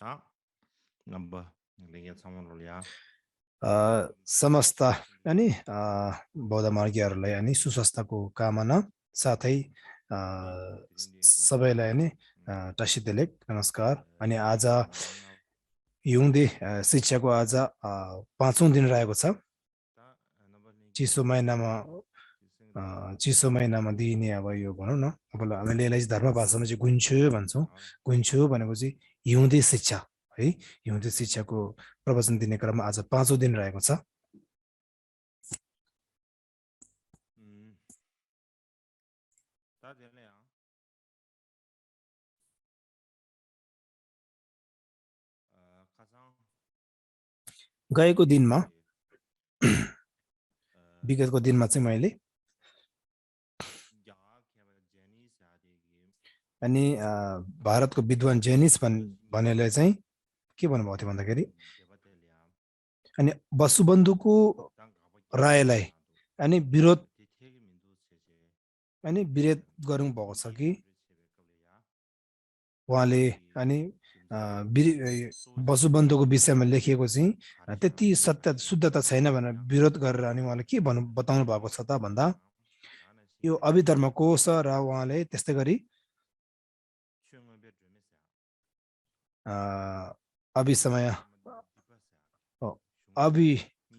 아, नब्बे लेकिन सामान रोलिया समस्त अनि बौद्ध मार्गीहरूलाई अनि सुस्वास्थ्यको कामना साथै अ, सबैलाई अनि टासिदेलेक नमस्कार अनि आज हिउँदे शिक्षाको आज पाँचौँ दिन रहेको छ चिसो महिनामा चिसो महिनामा दिइने अब यो भनौँ न अब हामीले यसलाई चाहिँ धर्म भाषामा चाहिँ गुन्छु भन्छौँ गुन्छु भनेको चाहिँ हिउँदे शिक्षा है हिउँदे शिक्षाको प्रवचन दिने क्रममा आज पाँचौँ दिन रहेको छ गएको दिनमा विगतको दिनमा चाहिँ मैले अनि भारतको विद्वान जेनिस भनेर चाहिँ के भन्नुभएको थियो भन्दाखेरि अनि वसुबन्धुको रायलाई अनि विरोध अनि विरोध गर्नु भएको छ कि उहाँले अनि वसुबन्धुको विषयमा लेखिएको चाहिँ त्यति सत्य शुद्धता छैन भनेर विरोध गरेर अनि उहाँले के भन्नु बताउनु भएको छ त भन्दा यो अभिधर्म कोश र उहाँले त्यस्तै गरी अभिसमय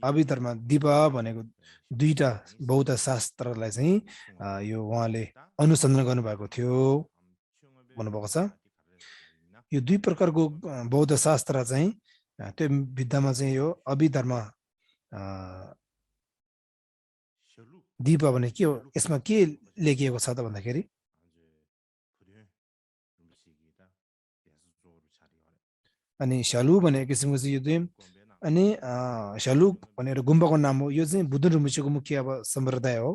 अभिधर्म दिप भनेको दुईटा बौद्ध शास्त्रलाई चाहिँ यो उहाँले अनुसन्धान गर्नुभएको थियो भन्नुभएको छ यो दुई प्रकारको बौद्ध शास्त्र चाहिँ त्यो विद्यामा चाहिँ यो अभिधर्म दीप भने के हो यसमा के लेखिएको छ त भन्दाखेरि अनि स्यालु भनेको किसिमको चाहिँ यो चाहिँ अनि स्यालु भनेर गुम्बाको नाम हो यो चाहिँ बुद्ध रुम्बुचेको मुख्य अब सम्प्रदाय हो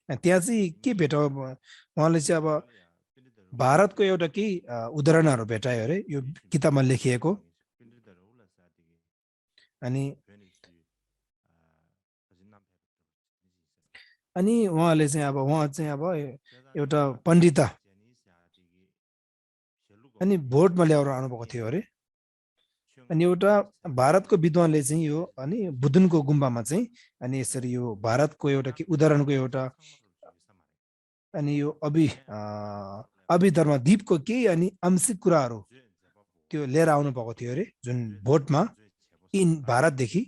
त्यहाँ चाहिँ के भेटायो उहाँले चाहिँ अब भारतको एउटा केही उदाहरणहरू भेटायो अरे यो किताबमा लेखिएको अनि अनि उहाँले चाहिँ अब उहाँ चाहिँ अब एउटा पण्डित अनि भोटमा ल्याएर आउनुभएको थियो अरे अनि एउटा भारतको विद्वानले चाहिँ यो अनि बुद्धनको गुम्बामा चाहिँ अनि यसरी यो भारतको एउटा के उदाहरणको एउटा अनि यो अभिधर्म दीपको केही अनि आंशिक कुराहरू त्यो लिएर आउनु भएको थियो अरे जुन भोटमा इन भारतदेखि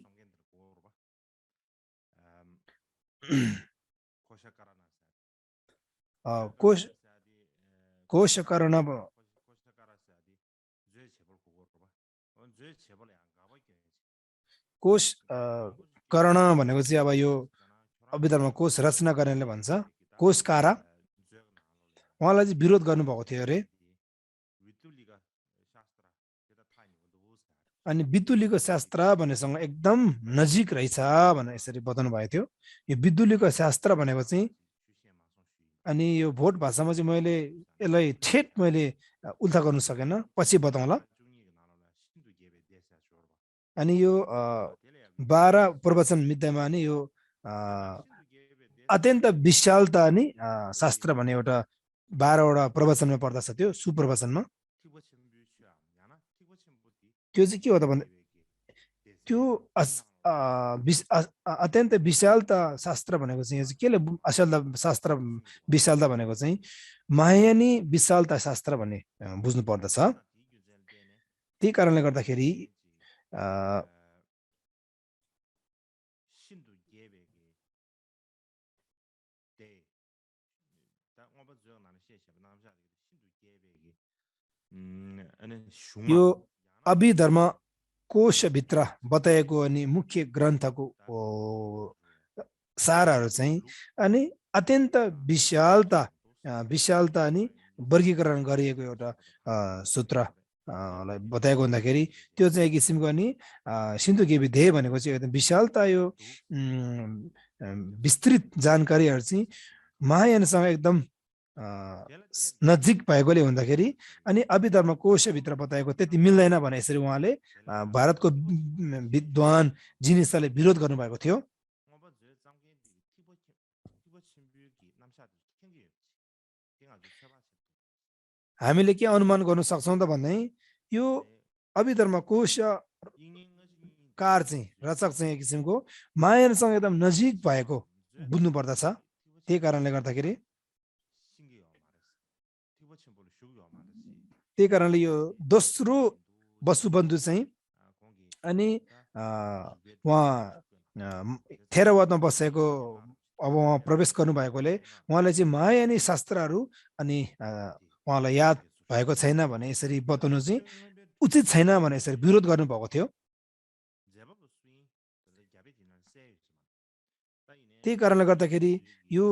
कोशकर्ण कोश कर्ण भनेको चाहिँ अब यो अभिधर्म कोश रचना गर्नेले भन्छ कोशकारा उहाँलाई चाहिँ विरोध गर्नुभएको थियो अरे अनि विदुलीको शास्त्र भन्नेसँग एकदम नजिक रहेछ भनेर यसरी बताउनु भएको थियो यो विदुलीको शास्त्र भनेको चाहिँ अनि यो भोट भाषामा चाहिँ मैले यसलाई ठेट मैले उल्था गर्नु सकेन पछि बताउँला अनि यो 12 प्रवचन मिद्यामा नि यो अत्यन्त विशालता अनि शास्त्र भन्ने एउटा 12 वटा प्रवचनमा पर्दछ त्यो सुप्रवचनमा त्यो चाहिँ के हो त भन्दा त्यो अत्यन्त विशालता शास्त्र भनेको चाहिँ केले असल शास्त्र विशालता भनेको चाहिँ महायानी विशालता शास्त्र भन्ने बुझ्नु पर्दछ त्यही कारणले गर्दाखेरि यो अभिधर्म कोशभित्र बताएको अनि मुख्य ग्रन्थको सारहरू चाहिँ अनि अत्यन्त विशालता अनि वर्गीकरण गरिएको एउटा सूत्र बताएको हुँदाखेरि त्यो चाहिँ एक किसिमको अनि सिन्धु गेबी ध्येय भनेको चाहिँ एकदम विशालता यो विस्तृत जानकारीहरू चाहिँ महायानसँग एकदम नजिक भएकोले हुँदाखेरि अनि अभिधर्म कोशभित्र बताएको त्यति मिल्दैन भने यसरी उहाँले भारतको विद्वान जिनिसले विरोध गर्नुभएको थियो हामीले के अनुमान गर्न सक्छौँ त भन्दै यो अभिधर्म कोशकार चाहिँ रचक चाहिँ एक किसिमको मायासँग एकदम नजिक भएको बुझ्नु पर्दछ। त्यही कारणले गर्दाखेरि यो दोस्रो वसुबन्धु चाहिँ अनि उहाँ थेरवादमा बसेको अब उहाँ प्रवेश गर्नु भएकोले उहाँले चाहिँ माया अनि शास्त्रहरू अनि उहाँलाई याद भएको छैन भने यसरी बताउनु चाहिँ उचित छैन भने यसरी विरोध गर्नुभएको थियो। त्यही कारणले गर्दाखेरि यो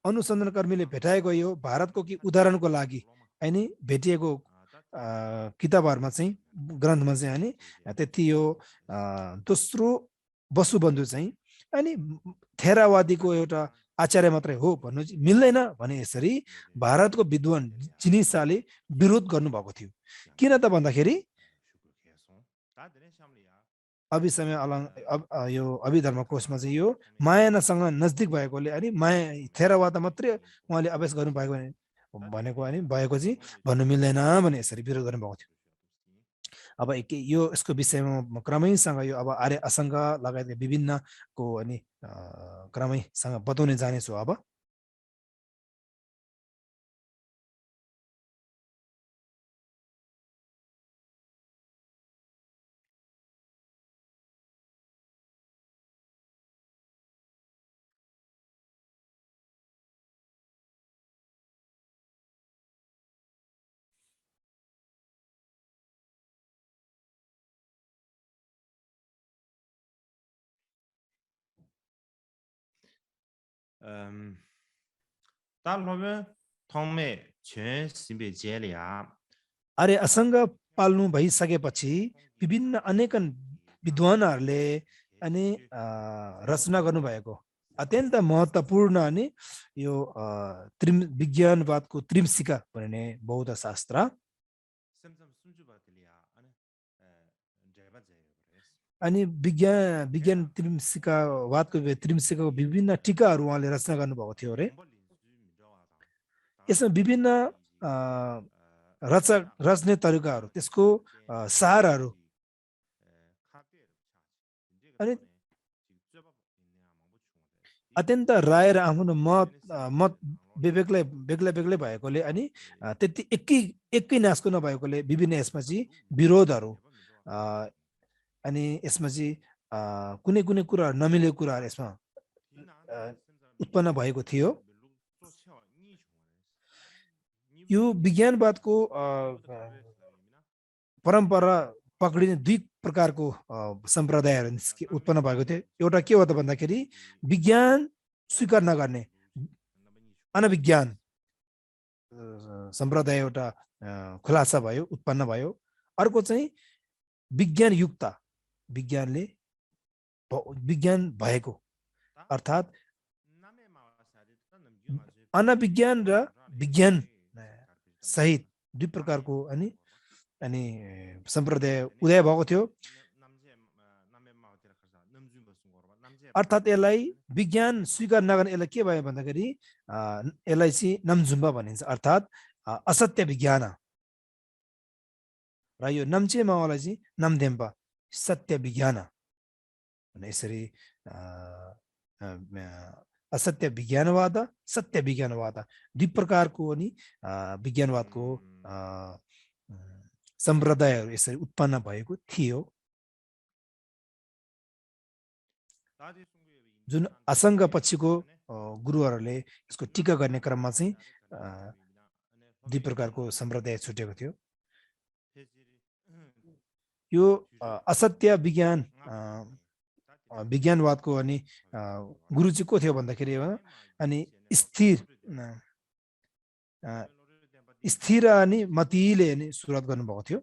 अनुसन्धानकर्मीले भेटाएको यो भारतको कि उदाहरणको लागि होइन भेटिएको किताबहरूमा चाहिँ ग्रन्थमा चाहिँ होइन त्यति यो दोस्रो वसुबन्धु चाहिँ अनि थेरावादीको एउटा आचार्य मात्रै हो भन्नु चाहिँ मिल्दैन भने यसरी भारतको विद्वान जिनिसाले विरोध गर्नुभएको थियो। किन त भन्दाखेरि अभिसमय यो अभिधर्म कोशमा चाहिँ यो मायासँग नजदिक भएकोले अनि माया थेरावाद मात्रै उहाँले अभ्यास गर्नु भएको भनेको अनि भएको चाहिँ भन्नु मिल्दैन भने यसरी विरोध गर्नुभएको थियो। अब यो यसको विषयमा क्रमैसँग यो अब आर्य असङ्ग लगायतका विभिन्नको अनि क्रमैसँग बताउने जानेछु। अब आर्य असङ्ग पाल्नु भइसकेपछि विभिन्न अनेकन विद्वानहरूले अनि रचना गर्नुभएको अत्यन्त महत्त्वपूर्ण अनि यो विज्ञानवादको त्रिमशिका भनिने बौद्ध शास्त्र अनि विज्ञान त्रिमशिकावादको त्रिमशिकाको विभिन्न टीकाहरू उहाँले रचना गर्नुभएको थियो अरे। यसमा विभिन्न रच्ने तरिकाहरू त्यसको सारहरू अनि अत्यन्त राय र आफ्नो मत बेग्लै भएकोले अनि त्यति एकै नासको नभएकोले विभिन्न यसमा चाहिँ विरोधहरू अनि यसमा चाहिँ कुनै कुराहरू नमिलेको कुराहरू यसमा उत्पन्न भएको थियो। यो विज्ञानवादको परम्परा पक्रिने दुई प्रकारको सम्प्रदायहरू उत्पन्न भएको थियो। एउटा के हो त भन्दाखेरि विज्ञान स्वीकार नगर्ने अनविज्ञान सम्प्रदाय एउटा खुलासा भयो, उत्पन्न भयो। अर्को चाहिँ विज्ञानयुक्त विज्ञान भएको अर्थात् अनविज्ञान र विज्ञान सहित दुई प्रकारको अनि सम्प्रदाय उदय भएको थियो। अर्थात् यसलाई विज्ञान स्वीकार नगर्ने यसलाई के भयो भन्दाखेरि यसलाई चाहिँ नम्जुम्बा भनिन्छ, अर्थात् असत्य विज्ञान र यो नम्चे माओलाई चाहिँ नमदेम्बा सत्य विज्ञान भने यसरी असत्य विज्ञानवाद सत्य विज्ञानवाद दुई प्रकारको अनि विज्ञानवादको सम्प्रदायहरू यसरी उत्पन्न भएको थियो। जुन असङ्ग पक्षको गुरुहरूले यसको टीका गर्ने क्रममा चाहिँ दुई प्रकारको सम्प्रदाय छुटेको थियो। यो असत्य विज्ञानवादको अनि गुरु चाहिँ को थियो भन्दाखेरि अनि स्थिर अनि मतिले अनि सुरुवात गर्नुभएको थियो।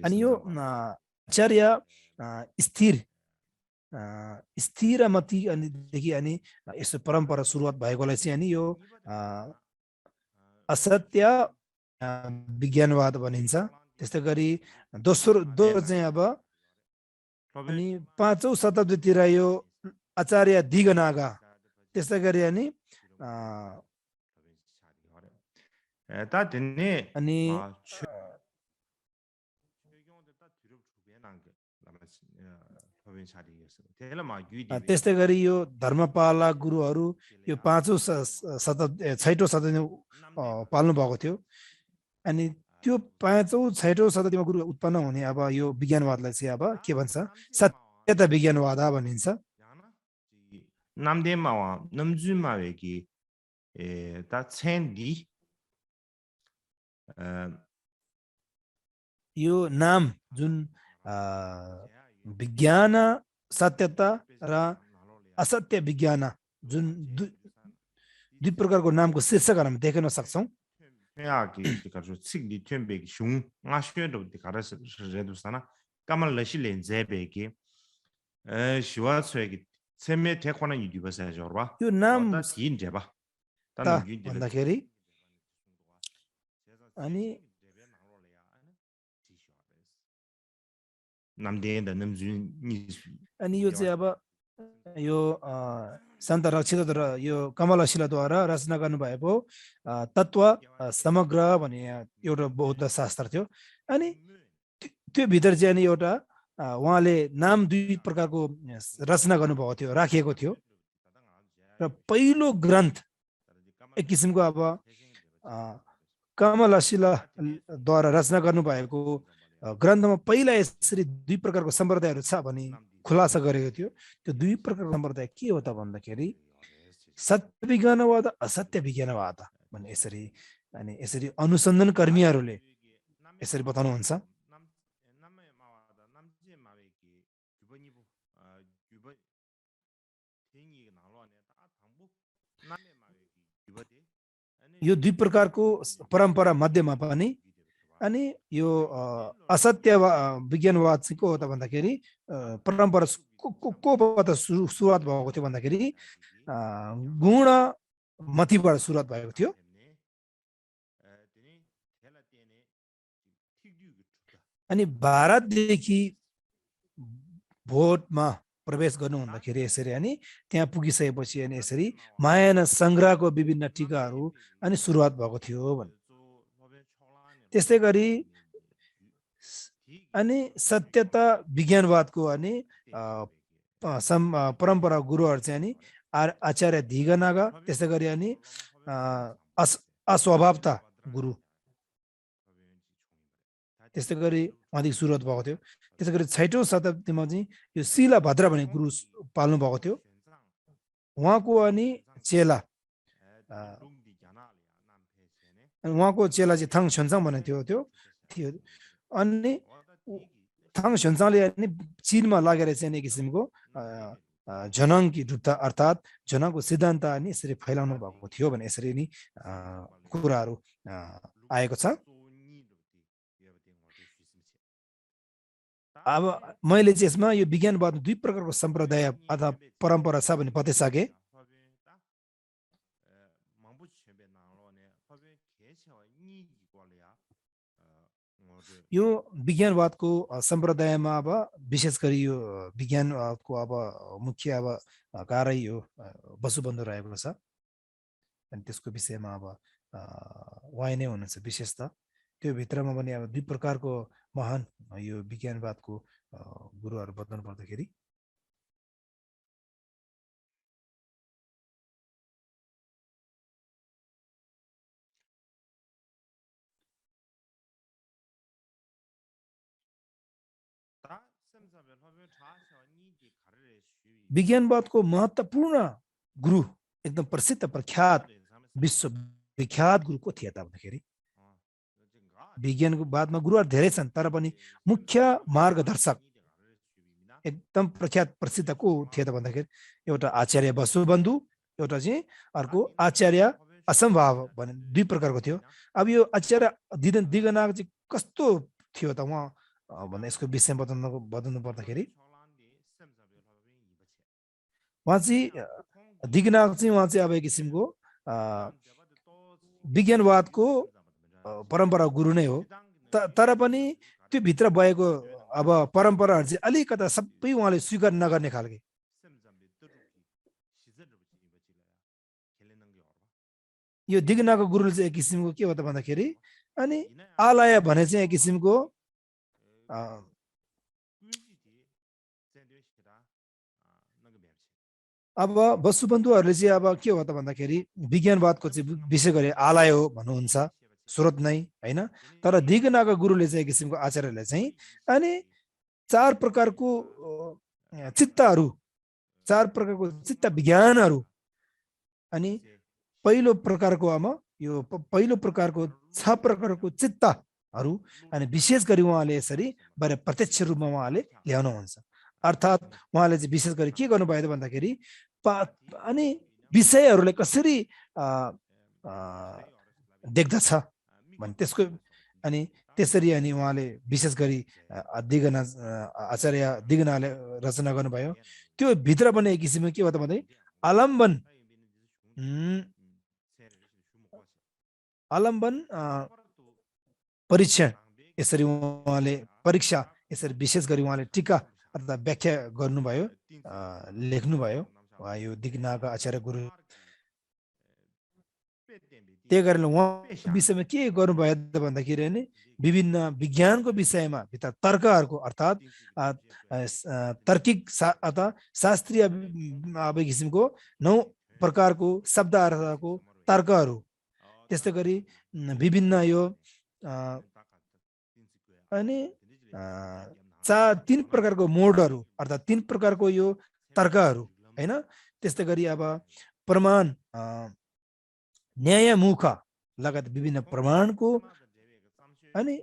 अनि यो आचार्य स्थिरमती अनिदेखि अनि यसो परम्परा सुरुवात भएकोलाई चाहिँ अनि यो असत्य विज्ञानवाद भनिन्छ। त्यस्तै गरी दोस्रो चाहिँ अब अनि 5औं शताब्दीतिर यो आचार्य दिगनागा त्यसै गरी अनि 다 됐네. अनि त्यस्तै गरी यो धर्मपाला गुरुहरू यो पाँचौं छैटौं शताब्दीमा पाल्नु भएको थियो अनि त्यो पाँचौं छैटौं शताब्दीमा गुरु उत्पन्न हुने अब यो विज्ञानवादलाई चाहिँ अब के भन्छ सत्यता विज्ञानवाद भनिन्छ 남대마와 남주마외기 다 첸디 यो नाम जुन विज्ञान सत्यता र असत्य विज्ञान जुन दुई प्रकारको नामको शीर्षकहरू हामी देख्न सक्छौं याकी 가지고 칙리 템베기 슝 아쉬어도 가라서 제도사나 까말라실렌 제베기 시와츠에기 세메 대권은 유디버스 저봐 यो नाम 인제봐 भन्दाखेरि अनि 남대의 남준 अनि यो चाहिँ अब यो सन्त रक्षितद्वारा यो कमलशिलाद्वारा रचना गर्नुभएको तत्व समग्र भन्ने एउटा बौद्ध शास्त्र थियो अनि त्यो भित्र चाहिँ अनि एउटा उहाँले नाम दुई प्रकारको रचना गर्नुभएको थियो राखिएको थियो र पहिलो ग्रन्थ एक किसिमको अब कमलशिलाद्वारा रचना गर्नुभएको ग्रन्थमा पहिला यसरी दुई प्रकारको सम्प्रदायहरू छ भनी खुलासा गरेको थियो त्यो दुई प्रकारको सम्प्रदाय के हो त भन्दाखेरि सत्य विज्ञानवाद असत्य विज्ञानवाद भन्ने यसरी अनि यसरी अनुसन्धान कर्मीहरूले यसरी बताउनुहुन्छ यो दुई प्रकारको परम्परा मध्यमा पनि अनि यो असत्य विज्ञानवाद चाहिँ को हो त भन्दाखेरि परम्परा कोबाट सुरुवात भएको थियो भन्दाखेरि गुणमतीबाट सुरुवात भएको थियो अनि भारतदेखि भोटमा प्रवेश गर्नु भन्दाखेरि यसरी अनि त्यहाँ पुगिसकेपछि अनि यसरी महायान संग्रहको विभिन्न टीकाहरू अनि सुरुवात भएको थियो भने त्यस्तै गरी अनि सत्यता विज्ञानवादको अनि परम्परा गुरुहरू चाहिँ अनि आचार्य दिगनागा त्यस्तै गरी अनि अस्वभावता गुरु त्यस्तै गरी उहाँदेखि सुरुवात भएको थियो त्यसै गरी 6औं शताब्दीमा चाहिँ यो शिलाभद्र भन्ने गुरु पाल्नु भएको थियो उहाँको अनि चेला उहाँको चेला चाहिँ थाङ छोन्साङ भन्ने थियो अनि थाङ छोन्साङले अनि चीनमा लागेर चाहिँ एक किसिमको जनङ्की रूपता अर्थात् जनकको सिद्धान्त अनि यसरी फैलाउनु भएको थियो भने यसरी नि कुराहरू आएको छ अब मैले चाहिँ यसमा यो विज्ञानवाद दुई प्रकारको सम्प्रदाय अथवा परम्परा छ भने बताइसके यो विज्ञानवादको सम्प्रदायमा अब विशेष गरी यो विज्ञानवादको अब मुख्य अब कार्य यो वसुबन्धु रहेको छ अनि त्यसको विषयमा अब उहाँ नै हुनुहुन्छ विशेष त त्यो भित्रमा पनि अब दुई प्रकारको महान यो विज्ञानवादको गुरुहरू बताउनु पर्दाखेरि विज्ञानवादको महत्त्वपूर्ण गुरु एकदम प्रसिद्ध प्रख्यात विश्वविख्यात गुरु को थिए त भन्दाखेरि विज्ञानको बादमा गुरुहरू धेरै छन् तर पनि मुख्य मार्गदर्शक एकदम प्रख्यात प्रसिद्ध को थिए त भन्दाखेरि एउटा आचार्य वसुबन्धु एउटा चाहिँ अर्को आचार्य असम्भाव भन्ने दुई प्रकारको थियो अब यो आचार्य दिगनाग चाहिँ कस्तो थियो त उहाँ भन्ने यसको विषय बताउनु पर्दाखेरि उहाँ चाहिँ दिगनाग चाहिँ उहाँ चाहिँ अब एक किसिमको विज्ञानवादको परम्परा गुरु नै हो तर पनि त्यो भित्र भएको अब परम्पराहरू चाहिँ अलिकता सबै उहाँले स्वीकार नगर्ने खालके यो दिगनाको गुरुले चाहिँ एक किसिमको के हो त भन्दाखेरि अनि आलय भने चाहिँ एक किसिमको अब वसुबन्धुहरूले चाहिँ अब के हो त भन्दाखेरि विज्ञानवादको चाहिँ विशेष गरी आलय हो भन्नुहुन्छ स्रोत नै हैन तर दिगनाको गुरुले चाहिँ एक किसिमको आचार्यले चाहिँ अनि चार प्रकारको चित्तहरू चार प्रकारको चित्त विज्ञानहरू अनि पहिलो प्रकारको यो पहिलो प्रकारको 6 प्रकारको चित्तहरू अनि विशेष गरी उहाँले यसरी बारे प्रत्यक्ष रूपमा उहाँले ल्याउनुहुन्छ अर्थात् उहाँले चाहिँ विशेष गरी के गर्नुभयो भन्दाखेरि अनि विषयहरूलाई कसरी देख्दछ भने त्यसको अनि त्यसरी अनि उहाँले विशेष गरी दिगना आचार्य दिगनाले रचना गर्नुभयो त्यो भित्र पनि एक किसिमको के हो त भन्दै आलम्बन परीक्षण यसरी उहाँले परीक्षा यसरी विशेष गरी उहाँले टीका अथवा व्याख्या गर्नुभयो लेख्नुभयो यो दिगनाका आचार्य गुरु त्यही कारणले उहाँ विषयमा के गर्नुभयो त भन्दाखेरि नि विभिन्न विज्ञानको विषयमा भित्र तर्कहरूको अर्थात् तार्किक अथवा शास्त्रीय अब किसिमको 9 प्रकारको शब्द अर्थको तर्कहरू त्यस्तै गरी विभिन्न यो अनि 3 प्रकारको मोडहरू अर्थात् 3 प्रकारको यो तर्कहरू हैन त्यस्तै गरी अब प्रमाण न्यायमुख लगायत विभिन्न प्रमाणको अनि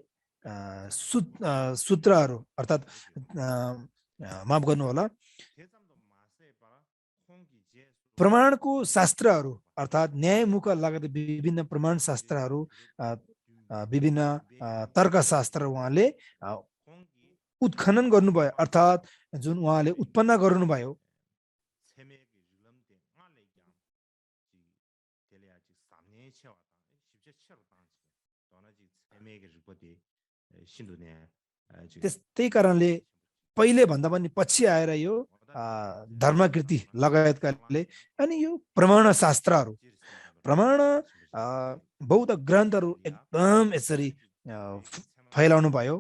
सूत्रहरू अर्थात् माफ गर्नु होला प्रमाणको शास्त्रहरू अर्थात् न्यायमुख लगायत विभिन्न प्रमाण शास्त्रहरू विभिन्न तर्कशास्त्र उहाँले उत्खनन गर्नुभयो अर्थात् जुन उहाँले उत्पन्न गर्नुभयो त्यही कारणले पहिले भन्दा पनि पछि आएर यो धर्मकृति लगायतकाले अनि यो प्रमाण शास्त्रहरू प्रमाण बौद्ध ग्रन्थहरू एकदम यसरी फैलाउनु भयो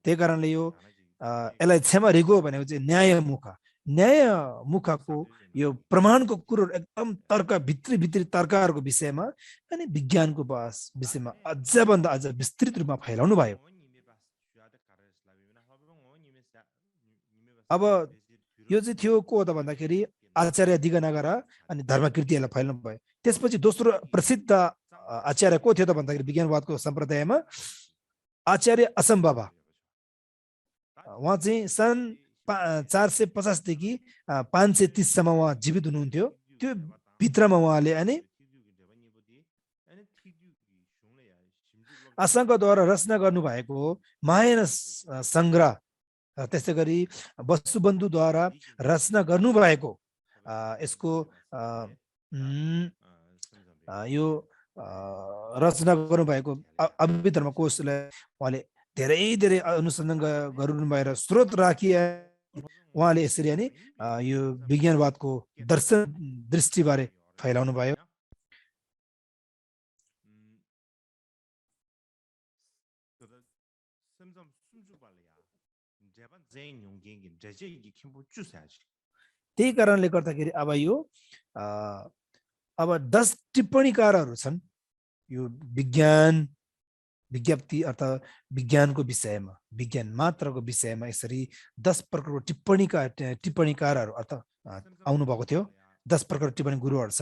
त्यही कारणले यो यसलाई क्षमा रिगो भनेको चाहिँ न्यायमुखको यो प्रमाणको कुरो एकदम तर्क भित्री तर्कहरूको विषयमा अनि विज्ञानको विषयमा अझभन्दा अझ विस्तृत रूपमा फैलाउनु भयो अब यो चाहिँ थियो को हो त भन्दाखेरि आचार्य दिगनागरा अनि धर्मकृतिहरूलाई फैलाउनु भयो त्यसपछि दोस्रो प्रसिद्ध आचार्य को थियो त भन्दाखेरि विज्ञानवादको सम्प्रदायमा आचार्य असम्भव उहाँ चाहिँ सन् 450 देखि 530 सम्म उहाँ जीवित हुनुहुन्थ्यो त्यो भित्रमा उहाँले अनि आशङ्कद्वारा रचना गर्नुभएको महायान संग्रह त्यस्तै गरी वसुबन्धुद्वारा रचना गर्नुभएको यसको यो रचना गर्नुभएको अभिधर्म कोशलाई उहाँले धेरै अनुसन्धान गर्नु भएर स्रोत राखी उहाँले यसरी अनि यो विज्ञानवादको दर्शन दृष्टिबारे फैलाउनु भयो त्यही कारणले गर्दाखेरि अब यो अब 10 टिप्पणीकारहरू छन् यो विज्ञप्ति अर्थात् विज्ञानको विषयमा विज्ञान मात्रको विषयमा यसरी 10 प्रकारको टिप्पणीकारहरू अर्थात् आउनु भएको थियो 10 प्रकारको टिप्पणी गुरुहरू छ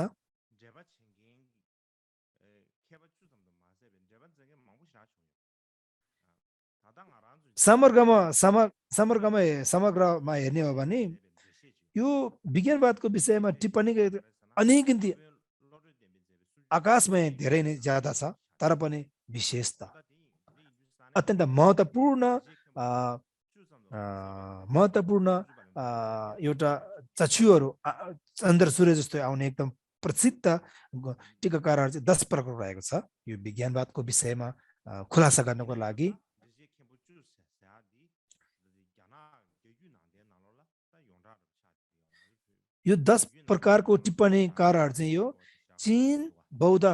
समग्रमा हेर्ने हो भने यो विज्ञानवादको विषयमा टिप्पणी अनेकन्ती आकाशमा धेरै नै ज्यादा छ तर पनि विशेषता अत्यन्त महत्त्वपूर्ण एउटा चक्षुहरू चन्द्र सूर्य जस्तो आउने एकदम प्रसिद्ध टीकाकारहरू चाहिँ 10 प्रकारको रहेको छ यो विज्ञानवादको विषयमा खुलासा गर्नको लागि यो 10 प्रकारको टिप्पणीकारहरू चाहिँ यो चीन बौद्ध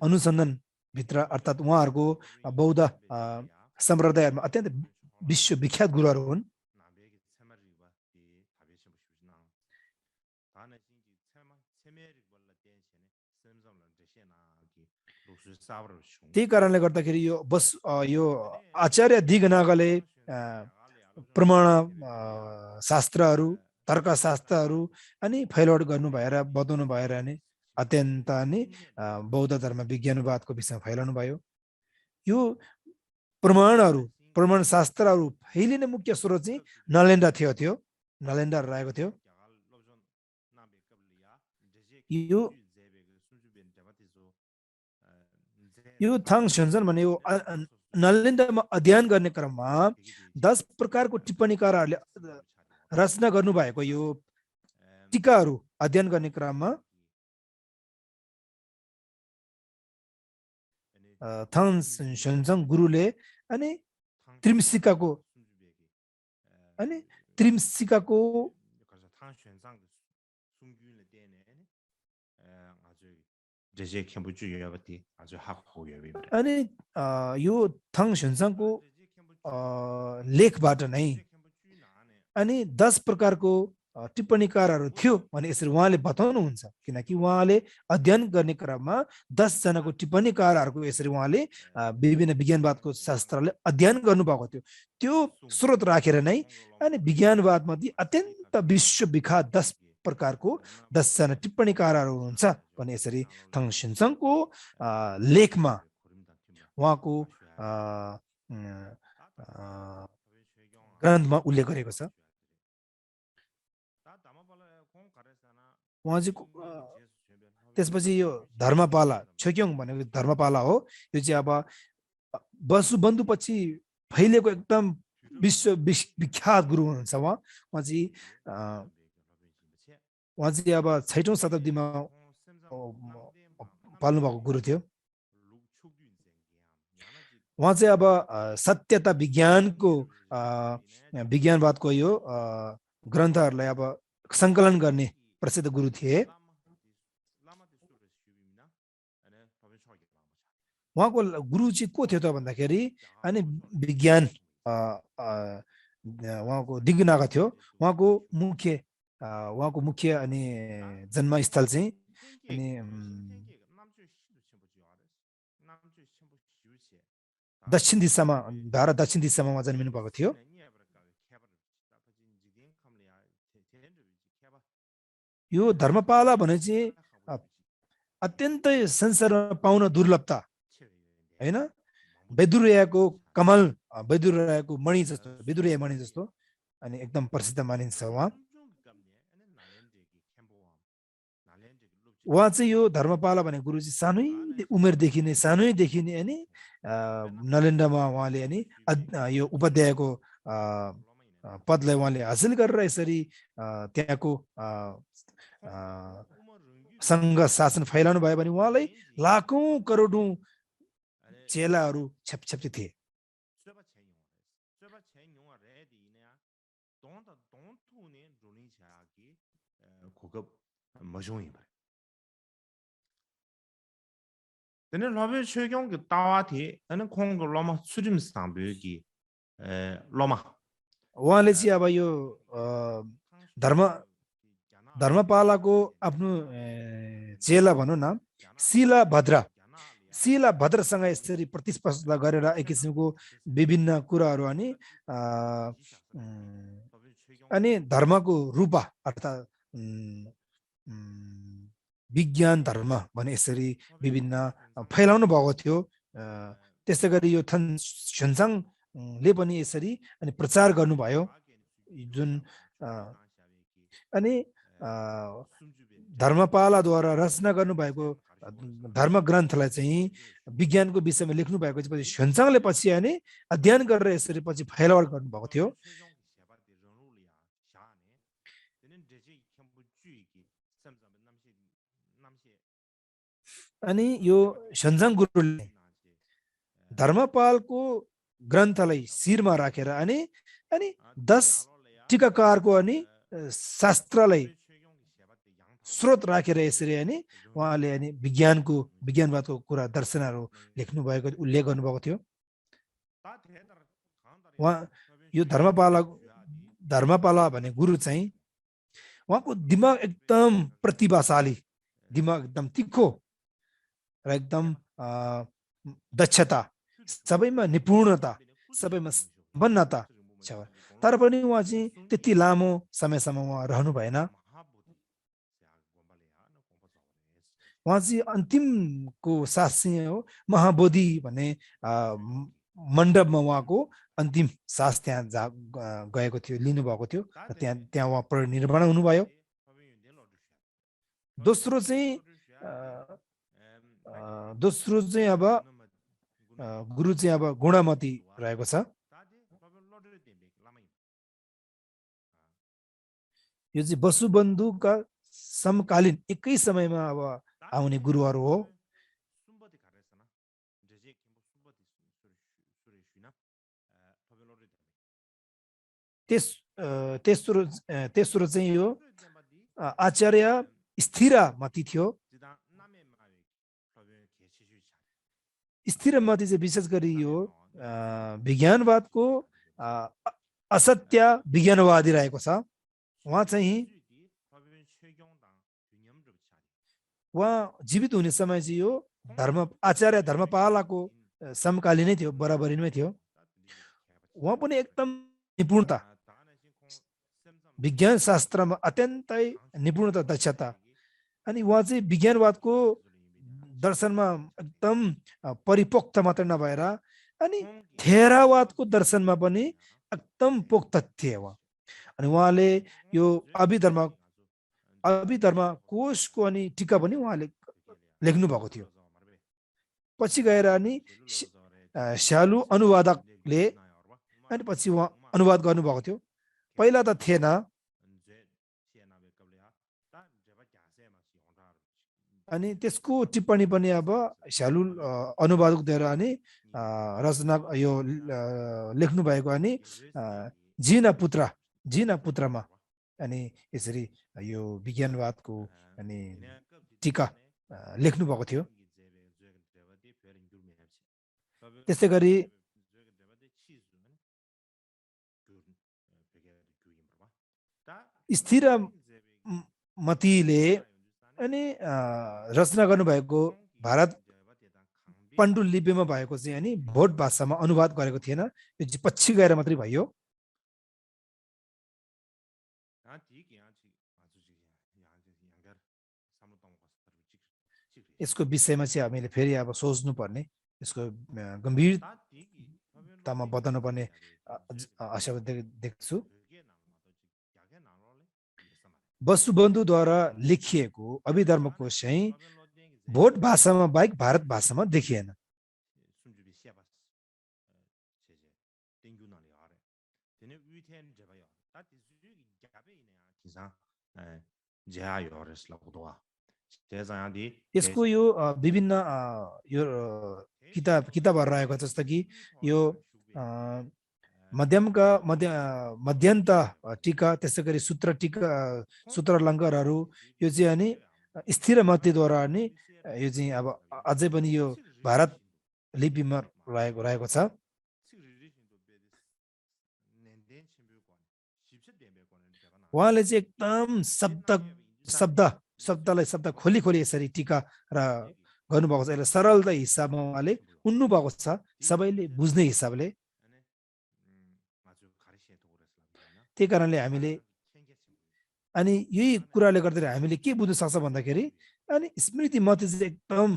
अनुसन्धान भित्र अर्थात् उहाँहरूको बौद्ध सम्प्रदायहरूमा अत्यन्त विश्वविख्यात गुरुहरू हुन्। त्यही कारणले गर्दाखेरि यो आचार्य दिगनागले प्रमाण शास्त्रहरू, तर्कशास्त्रहरू अनि फैलावट गर्नु भएर बताउनु भएर नि अत्यन्त नि बौद्ध धर्म विज्ञानवादको विषयमा फैलाउनु भयो। यो प्रमाणहरू, प्रमाण शास्त्रहरू फैलिने मुख्य स्रोत चाहिँ नालन्दा थियो, नालन्दा रहेको थियो। यो थाङ स्योन्जन भने यो नालन्दामा अध्ययन गर्ने क्रममा 10 प्रकारको टिप्पणीकारहरूले रचना गर्नुभएको यो टीकाहरू अध्ययन गर्ने क्रममा थाङ स्योन्जन गुरुले अनि त्रिमसिकाको अनि यो थाङ स्योन्जनको लेखबाट नै अनि 10 प्रकारको टिप्पणीकारहरू थियो भने यसरी उहाँले बताउनुहुन्छ। किनकि उहाँले अध्ययन गर्ने क्रममा 10 जनाको टिप्पणीकारहरूको यसरी उहाँले विभिन्न विज्ञानवादको शास्त्रले अध्ययन गर्नुभएको थियो। त्यो स्रोत राखेर नै अनि विज्ञानवादमध्ये अत्यन्त विश्वविख्यात 10 प्रकारको 10 जना टिप्पणीकारहरू हुन्छ भने यसरी थाङ स्योन्जनको लेखमा उहाँको ग्रन्थमा उल्लेख गरेको छ। उहाँ चाहिँ त्यसपछि यो धर्मपाला, छोक्योङ भनेको धर्मपाला हो। यो चाहिँ अब वसुबन्धु पछि फैलिएको एकदम विश्वविख्यात गुरु हुनुहुन्छ। उहाँ चाहिँ अब 6औं शताब्दीमा पाल्नु भएको गुरु थियो। उहाँ चाहिँ अब सत्यता विज्ञानको विज्ञानवादको यो ग्रन्थहरूलाई अब सङ्कलन गर्ने प्रसिद्ध गुरु थिए। उहाँको गुरु चाहिँ को थियो त भन्दाखेरि अनि विज्ञान उहाँको दिगनागा थियो। उहाँको मुख्य अनि जन्मस्थल चाहिँ अनि दक्षिण दिशामा, भारत दक्षिण दिशामा उहाँ जन्मिनु भएको थियो। यो धर्मपाला भने चाहिँ अत्यन्तै संसारमा पाउन दुर्लभता हैन, बेदुरियाको कमल, बेदुरियाको मणि जस्तो, बेदुरिया मणि जस्तो अनि एकदम प्रसिद्ध मानिन्छ उहाँ चाहिँ यो धर्मपाला भने गुरु चाहिँ सानै उमेरदेखि नै अनि नालन्दामा उहाँले अनि यो उपाध्यायको पदलाई उहाँले हासिल गरेर यसरी त्यहाँको सङ्घ शासन फैलाउनु भयो भने उहाँलाई लाखौं करोडौं चेलाहरू छेप्छेप्ती थिए। Tene lobe chogyong ge dawa thi tene khong ge loma churim sang be gi loma उहाँले चाहिँ अब यो धर्मपालाको आफ्नो चेला भनौँ न शिला भद्रसँग यसरी प्रतिस्पर्धा गरेर एक किसिमको विभिन्न कुराहरू अनि धर्मको रूपा अर्थात् विज्ञान धर्म भने यसरी विभिन्न फैलाउनु भएको थियो। त्यसै गरी यो थाङ स्योन्जनले पनि यसरी अनि प्रचार गर्नुभयो। जुन अनि धर्मपालाद्वारा रचना गर्नुभएको धर्म ग्रन्थलाई चाहिँ विज्ञानको विषयमा लेख्नु भएको पछि स्योन्जनले पछि अनि अध्ययन गरेर यसरी पछि फैलावट गर्नुभएको थियो। अनि यो स्योन्जन गुरुले धर्मपालको ग्रन्थलाई शिरमा राखेर अनि 10 टीकाकारको अनि शास्त्रलाई स्रोत राखेर यसरी अनि उहाँले अनि विज्ञानवादको कुरा दर्शनहरू लेख्नु भएको उल्लेख गर्नुभएको थियो। उहाँ यो धर्मपाला भन्ने गुरु चाहिँ उहाँको दिमाग एकदम प्रतिभाशाली, दिमाग एकदम तिखो र एकदम दक्षता, सबैमा निपुणता, सबैमा सम्पन्नता छ। तर पनि उहाँ चाहिँ त्यति लामो समयसम्म उहाँ रहनु भएन। उहाँ चाहिँ अन्तिमको सास चाहिँ हो महाबोधि भन्ने मण्डपमा उहाँको अन्तिम सास त्यहाँ गएको थियो, लिनुभएको थियो र त्यहाँ उहाँ परिनिर्वाण हुनुभयो। दोस्रो चाहिँ अब गुरु चाहिँ अब गुणमती रहेको छ। यो चाहिँ वसुबन्धुका समकालीन एकै समयमा अब आउने गुरुहरू हो। तेस्रो चाहिँ यो आचार्य स्थिरमती थियो। स्थिरमती चाहिँ विशेष गरी यो विज्ञानवादको असत्य विज्ञानवादी रहेको छ। उहाँ जीवित हुने समय चाहिँ यो आचार्य धर्मपालाको समकालीनै थियो, बराबरीमै थियो। उहाँ पनि एकदम निपुणता, विज्ञान शास्त्रमा अत्यन्तै निपुणता, दक्षता। अनि उहाँ चाहिँ विज्ञानवादको दर्शनमा एकदम परिपक्व मात्र नभएर अनि थेरावादको दर्शनमा पनि एकदम पोक्त थिए उहाँ। अनि उहाँले यो अभिधर्म कोशको अनि टीका पनि उहाँले लेख्नु भएको थियो। पछि गएर अनि श्यालु अनुवादकले अनि पछि उहाँ अनुवाद गर्नुभएको थियो। पहिला त थिएन। अनि त्यसको टिप्पणी पनि अब श्यालु अनुवादकद्वारा अनि रचना यो लेख्नु भएको अनि जिना पुत्रमा अनि यसरी यो विज्ञानवादको अनि टीका लेख्नु भएको थियो। त्यसै गरी स्थिरमतीले अनि रचना गर्नुभएको भारत पाण्डुलिपिमा भएको चाहिँ अनि भोट भाषामा अनुवाद गरेको थिएन। यो चाहिँ पछि गएर मात्रै भयो। यसको विषयमा चाहिँ हामीले फेरि अब सोच्नु पर्ने, यसको गम्भीरतामा बताउनु पर्ने आशा देख्छु। वसुबन्धुद्वारा लेखिएको अभिधर्म कोश चाहिँ भोट भाषामा बाहेक भारत भाषामा देखिएन। यसको यो विभिन्न यो किताबहरू रहेको छ, जस्तो कि यो मध्यन्त टीका, त्यसै गरी सूत्र अलङ्कारहरू। यो चाहिँ अनि स्थिरमतीद्वारा अनि यो चाहिँ अब अझै पनि यो भारत लिपिमा रहेको छ। उहाँले चाहिँ एकदम शब्द खोली यसरी टीका र गर्नुभएको छ। यसलाई सरलता हिसाबमा उहाँले उन्नु भएको छ, सबैले बुझ्ने हिसाबले। त्यही कारणले हामीले अनि यही कुराले गर्दाखेरि हामीले के बुझ्न सक्छ भन्दाखेरि अनि स्मृतिमती चाहिँ एकदम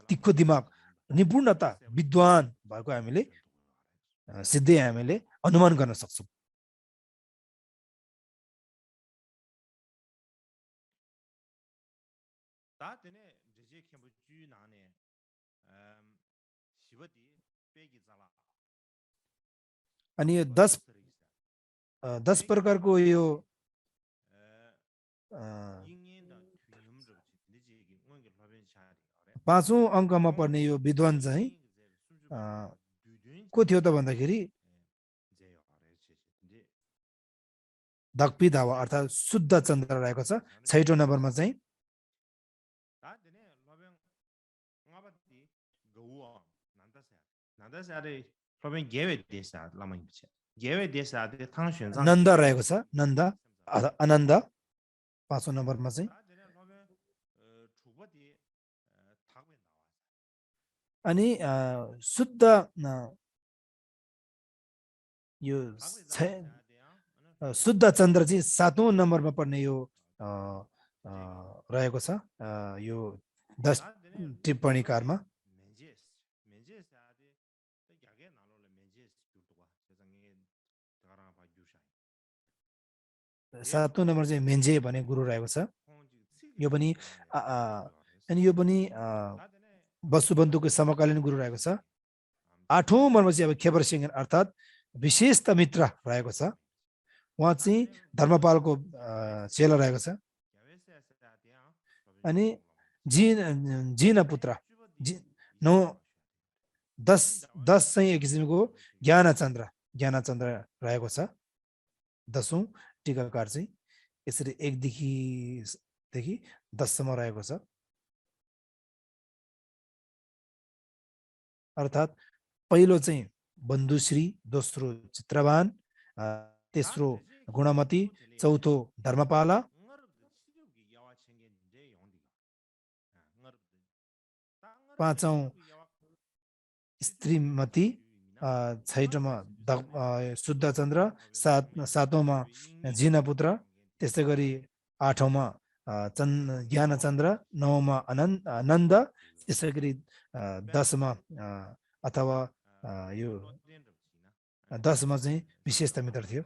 तिखो दिमाग, निपुणता, विद्वान भएको हामीले सिधै हामीले अनुमान गर्न सक्छौँ। अनि यो 10 प्रकारको यो 5औं अङ्कमा पर्ने यो विद्वान चाहिँ को थियो त भन्दाखेरि दक्पी धावा अर्थात् शुद्ध चन्द्र रहेको छ 6औं नम्बरमा चाहिँ। नन्द रहेको छ नन्द आनन्द 5औं नम्बरमा चाहिँ अनि शुद्ध यो शुद्ध चन्द्र चाहिँ 7औं नम्बरमा पर्ने यो रहेको छ यो 10 टिप्पणीकारमा 7औं नम्बर चाहिँ मेन्जे भन्ने गुरु रहेको छ यो पनि अनि यो पनि वसुबन्धुको समकालीन गुरु रहेको छ 8औं नम्बरमा चाहिँ अब खेबर सिंह अर्थात् विशेषता मित्र रहेको छ उहाँ चाहिँ धर्मपालको चेला रहेको छ अनि जिन पुत्र 10 चाहिँ एक किसिमको ज्ञानचन्द्र रहेको छ 10औं टीकाकार चाहिँ यसरी 1 देखि 10 सम्म रहेको छ अर्थात् पहिलो चाहिँ बन्धुश्री दोस्रो चित्रवान तेस्रो गुणमती चौथो धर्मपाला पाँचौं स्त्रीमती छैटौंमा शुद्ध चन्द्र सातौंमा जिनपुत्र त्यसै गरी 8औंमा ज्ञानचन्द्र 9औंमा आनन्द त्यसै गरी 10मा अथवा यो 10मा चाहिँ विशेषता मित्र थियो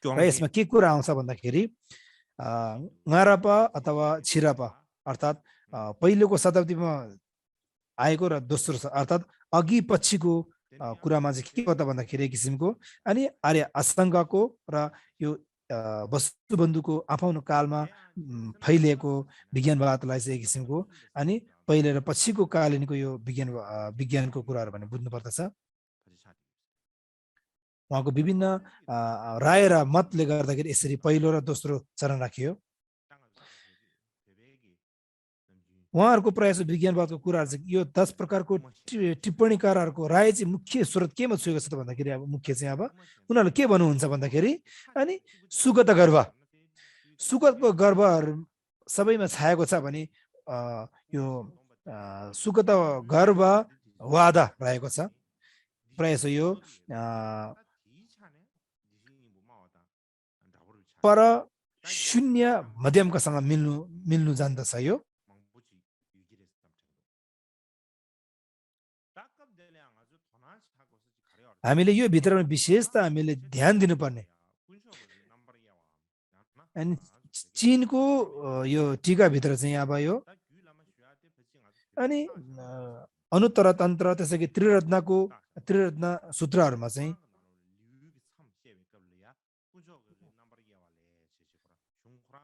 र यसमा के कुरा आउँछ भन्दाखेरि ngaरपा अथवा छिरापा अर्थात् पहिलोको शताब्दीमा आएको र दोस्रो अर्थात् अघि पछिको कुरामा चाहिँ के हो त भन्दाखेरि एक किसिमको अनि आर्य अष्टाङ्गको र यो वसुबन्धुको आफ्नो कालमा फैलिएको विज्ञानवादलाई चाहिँ एक किसिमको अनि पहिले र पछिको कालीनको यो विज्ञानको कुराहरू भने बुझ्नु पर्दछ उहाँको विभिन्न राय र मतले गर्दाखेरि यसरी पहिलो र दोस्रो चरण राखियो उहाँहरूको प्रयास विज्ञानवादको कुराहरू चाहिँ यो 10 प्रकारको टिप्पणीकारहरूको राय चाहिँ मुख्य स्रोत केमा छुएको छ त भन्दाखेरि अब मुख्य चाहिँ अब उनीहरूले के भन्नुहुन्छ भन्दाखेरि अनि सुगतको गर्भहरू सबैमा छाएको छ भने यो सुगत गर्भवाद रहेको छ प्रयास यो पर शून्य मध्यमकासँग मिल्नु जान्दछ यो हामीले यो भित्रमा विशेषता हामीले ध्यान दिनुपर्ने अनि चीनको यो टीका भित्र चाहिँ अब यो अनि अनुत्तर तन्त्र त्यसैगरी त्रिरत्न सूत्रहरुमा चाहिँ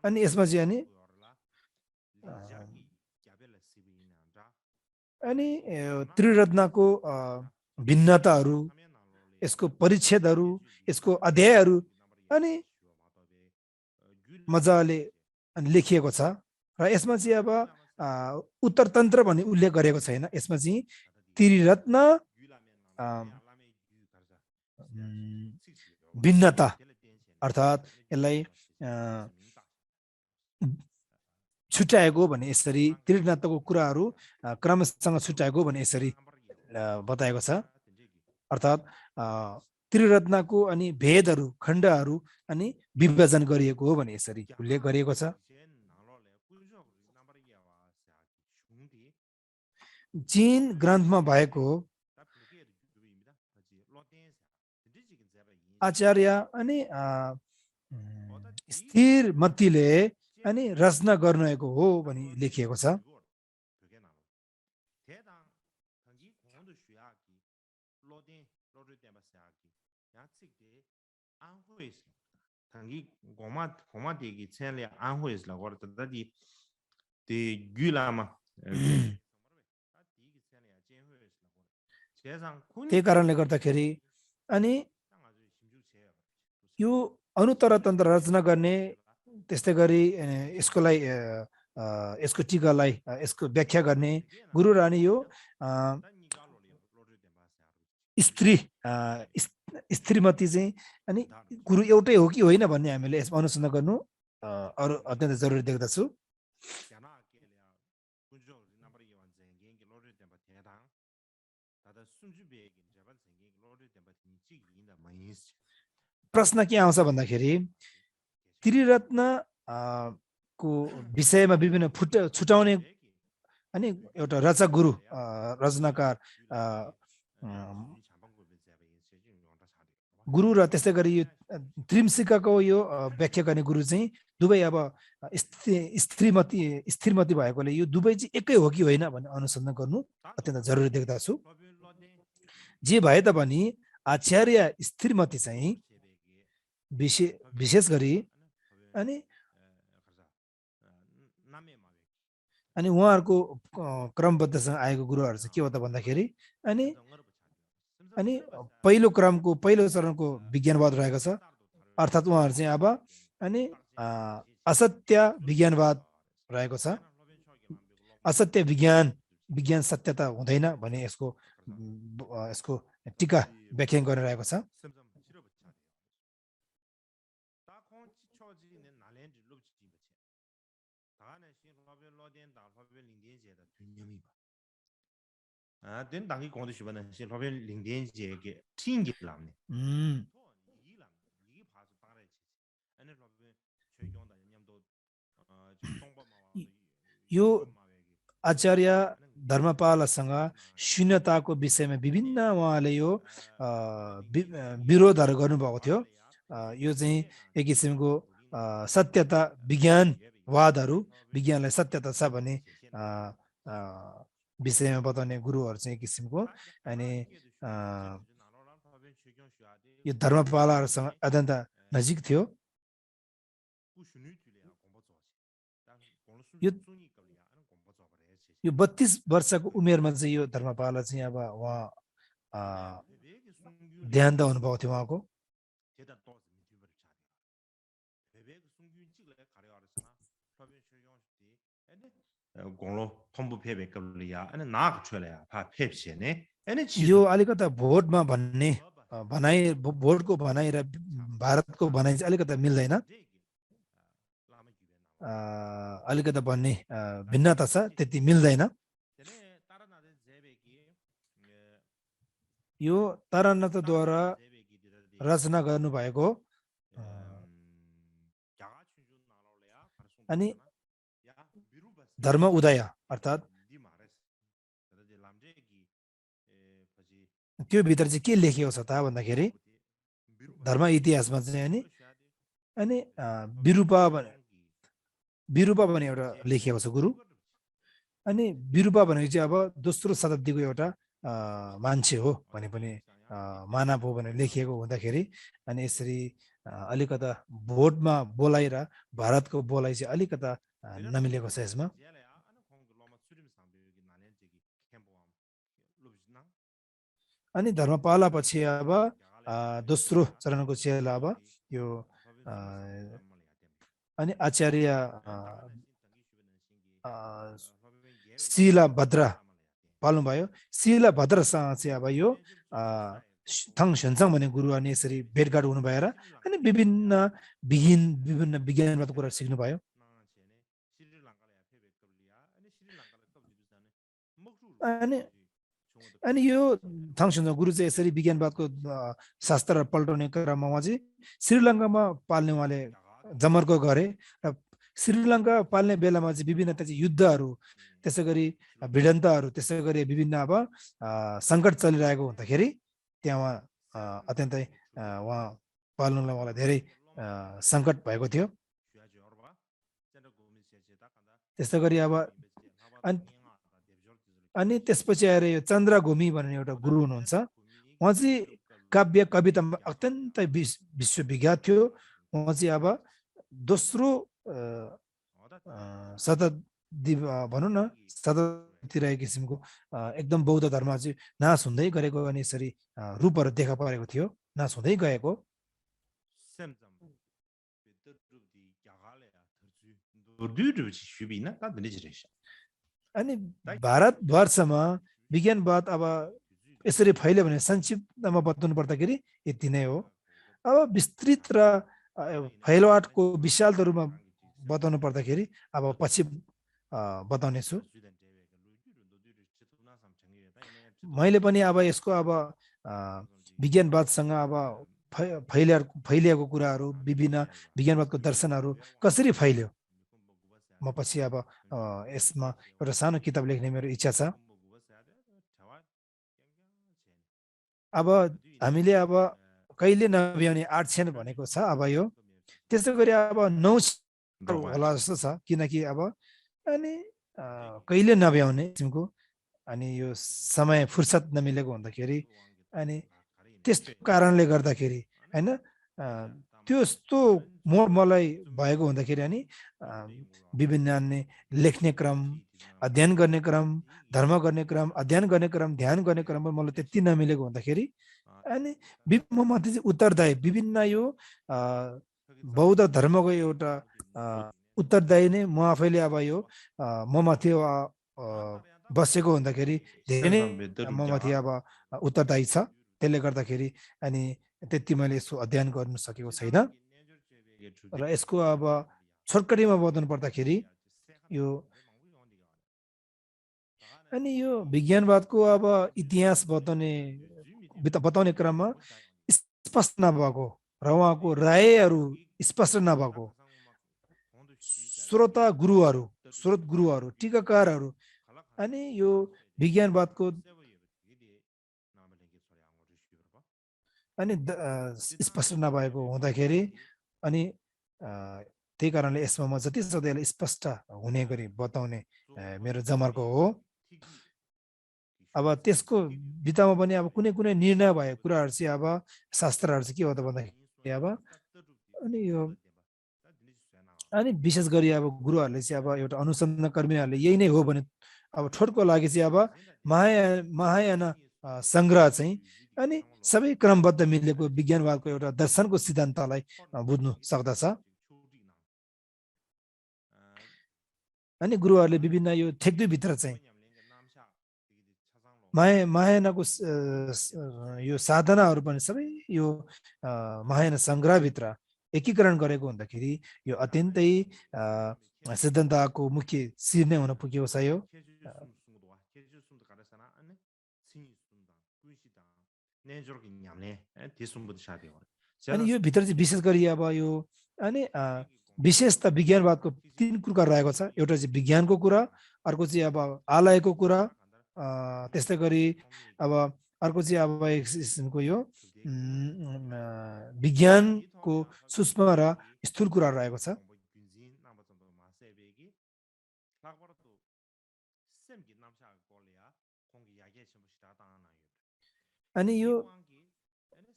अनि यसमा चाहिँ अनि त्रिरत्नको भिन्नताहरू यसको परिच्छेदहरू यसको अध्यायहरू अनि मजाले लेखिएको छ र यसमा चाहिँ अब उत्तर तन्त्र भन्ने उल्लेख गरेको छैन यसमा चाहिँ त्रिरत्न भिन्नता अर्थात् यसलाई छुट्याएको भने यसरी त्रिरत्नको कुराहरू क्रमसँग छुट्याएको भने यसरी बताएको छ अर्थात् त्रिरत्नको अनि भेदहरू खण्डहरू अनि विभाजन गरिएको हो भने यसरी उल्लेख गरिएको छ जीन ग्रन्थमा भएको आचार्य अनि स्थिर मतिले अनि रचना गर्नुको हो भनी लेखिएको छ त्यही कारणले गर्दाखेरि अनि यो अनुत्तर तन्त्र रचना गर्ने त्यस्तै गरी यसको टीकालाई यसको व्याख्या गर्ने गुरु रानी यो स्त्री स्त्रीमती चाहिँ अनि गुरु एउटै हो कि होइन भन्ने हामीले यसमा अनुसन्धान गर्नु अरु अत्यन्त जरुरी देख्दछु प्रश्न के आउँछ भन्दाखेरि त्रिरत्न को विषयमा विभिन्न छुटाउने अनि एउटा रचक गुरु रचनाकार गुरु र त्यस्तै गरी यो त्रिमसिकाको यो व्याख्या गर्ने गुरु चाहिँ दुवै अब स्त्रीमती भएकोले यो दुवै चाहिँ एकै हो कि होइन भन्ने अनुसन्धान गर्नु अत्यन्त जरुरी देख्दछु जे भए तापनि आचार्य स्त्रीमती चाहिँ विशेष गरी अनि उहाँहरूको क्रमबद्धसँग आएको गुरुहरू चाहिँ के हो त भन्दाखेरि अनि पहिलो चरणको विज्ञानवाद रहेको छ अर्थात् उहाँहरू चाहिँ अब अनि असत्य विज्ञानवाद रहेको छ असत्य विज्ञान सत्यता हुँदैन भने यसको टीका व्याख्या गरिरहेको छ den dangi kondi shibana shi lobe lingdian je ge tingi lamne यो आचार्य धर्मपालसँग शून्यताको विषयमा विभिन्न उहाँले यो विरोधहरू गर्नुभएको थियो यो चाहिँ एक किसिमको सत्यता विज्ञानवादहरू विज्ञानलाई सत्यता छ भने विषयमा बताउने गुरुहरू चाहिँ एक किसिमको अनि यो धर्मपालहरूसँग अत्यन्त नजिक थियो यो 32 वर्षको उमेरमा चाहिँ यो धर्मपाल चाहिँ अब उहाँ देहान्त हुनुभएको थियो उहाँको यो अलिकता भोटमा भन्ने भोटको भनाइ र भारतको भनाइ चाहिँ अलिकता मिल्दैन अलिकता भन्ने भिन्नता छ त्यति मिल्दैन यो तारानाथद्वारा रचना गर्नुभएको अनि धर्म उदय अर्थात् त्यो भित्र चाहिँ के लेखिएको छ त भन्दाखेरि धर्म इतिहासमा चाहिँ अनि विरूपा भने एउटा लेखिएको छ गुरु अनि विरूपा भनेको चाहिँ अब दोस्रो शताब्दीको एउटा मान्छे हो भने पनि मानव हो भनेर लेखिएको हुँदाखेरि अनि यसरी अलिकता भोटमा बोलाइ र भारतको बोलाइ चाहिँ अलिकता नमिलेको छ यसमा अनि धर्मपाला पछि अब दोस्रो चरणको चेला अब यो अनि आचार्य शिलाभद्र पाल्नुभयो शिलाभद्रसँग चाहिँ अब यो थङ सेन्सङ भन्ने गुरु अनि यसरी भेटघाट हुनु भएर अनि विभिन्न विज्ञानवाद कुरा सिक्नुभयो अनि यो थङ सेन्सङ गुरु चाहिँ यसरी विज्ञानवादको शास्त्र पल्टाउने क्रममा उहाँ चाहिँ श्रीलङ्कामा पाल्ने उहाँले जमर्को गरे र श्रीलङ्का पाल्ने बेलामा चाहिँ विभिन्न युद्धहरू त्यसै गरी भिडन्तहरू त्यसै गरी विभिन्न अब सङ्कट चलिरहेको हुँदाखेरि त्यहाँ उहाँ अत्यन्तै उहाँ पाल्नुलाई उहाँलाई धेरै सङ्कट भएको थियो त्यस्तै गरी अब अनि त्यसपछि आएर यो चन्द्रघुमी भन्ने एउटा गुरु हुनुहुन्छ उहाँ चाहिँ काव्य कवितामा अत्यन्तै विश्वविख्यात थियो उहाँ चाहिँ अब दोस्रो शताब्दी भनौँ न शताब्दीतिर एक किसिमको एकदम बौद्ध धर्म चाहिँ नाश हुँदै गरेको अनि यसरी रूपहरू देखा परेको थियो नाश हुँदै गएको अनि भारतवर्षमा विज्ञानवाद अब यसरी फैल्यो भने संक्षिप्तमा बताउनु पर्दाखेरि यति नै हो। अब विस्तृत र फैलावटको विशालता रूपमा बताउनु पर्दाखेरि अब पछि बताउने छु। मैले पनि अब यसको अब विज्ञानवादसँग अब फैलिएको कुराहरू, विभिन्न विज्ञानवादको दर्शनहरू कसरी फैल्यो, म पछि अब यसमा एउटा सानो किताब लेख्ने मेरो इच्छा छ। अब हामीले अब कहिले नभ्याउने 8 क्षण भनेको छ। अब यो त्यसै गरी अब 9 होला जस्तो छ, किनकि अब अनि कहिले नभ्याउने किसिमको अनि यो समय फुर्सद नमिलेको हुँदाखेरि अनि त्यस्तो कारणले गर्दाखेरि हैन त्यस्तो मलाई भएको हुँदाखेरि अनि विभिन्न लेख्ने क्रम, अध्ययन गर्ने क्रम, धर्म गर्ने क्रम, अध्ययन गर्ने क्रम, ध्यान गर्ने क्रममा मलाई त्यति नमिलेको हुँदाखेरि अनि ममाथि चाहिँ उत्तरदायी विभिन्न यो बौद्ध धर्मको एउटा उत्तरदायी नै म आफैले अब यो ममाथि बसेको हुँदाखेरि धेरै नै ममाथि अब उत्तरदायी छ। त्यसले गर्दाखेरि अनि त्यति मैले यसो अध्ययन गर्न सकेको छैन र यसको अब छोटकरीमा बताउनु पर्दाखेरि यो अनि यो विज्ञानवादको अब इतिहास बताउने क्रममा स्पष्ट नभएको र उहाँको रायहरू स्पष्ट नभएको स्रोत गुरुहरू, टीकाकारहरू अनि यो विज्ञानवादको अनि स्पष्ट नभएको हुँदाखेरि अनि त्यही कारणले यसमा म जति सक्दो स्पष्ट हुने गरी बताउने मेरो जमर्को हो। अब त्यसको भित्तामा पनि अब कुनै कुनै निर्णय भएको कुराहरू चाहिँ अब शास्त्रहरू चाहिँ के हो त भन्दाखेरि अब अनि यो अनि विशेष गरी अब गुरुहरूले चाहिँ अब एउटा अनुसन्धान कर्मीहरूले यही नै हो भने अब ठोटको लागि चाहिँ अब महायान संग्रह चाहिँ अनि सबै क्रमबद्ध मिलेको विज्ञानवादको एउटा दर्शनको सिद्धान्तलाई बुझ्नु सक्दछ। अनि गुरुहरूले विभिन्न यो ठेक्दुईभित्र चाहिँ महायानको यो साधनाहरू पनि सबै यो महायान संग्रहभित्र एकीकरण गरेको हुँदाखेरि यो अत्यन्तै सिद्धान्तको मुख्य शिर नै हुन पुगेको छ यो। अनि यो भित्र चाहिँ विशेष गरी अब यो अनि विशेष त विज्ञानवादको 3 प्रकार रहेको छ। एउटा चाहिँ विज्ञानको कुरा, अर्को चाहिँ अब आलयको कुरा, त्यस्तै गरी अब अर्को चाहिँ अब एक किसिमको यो विज्ञानको सूक्ष्म र स्थूल कुरा रहेको छ। अनि यो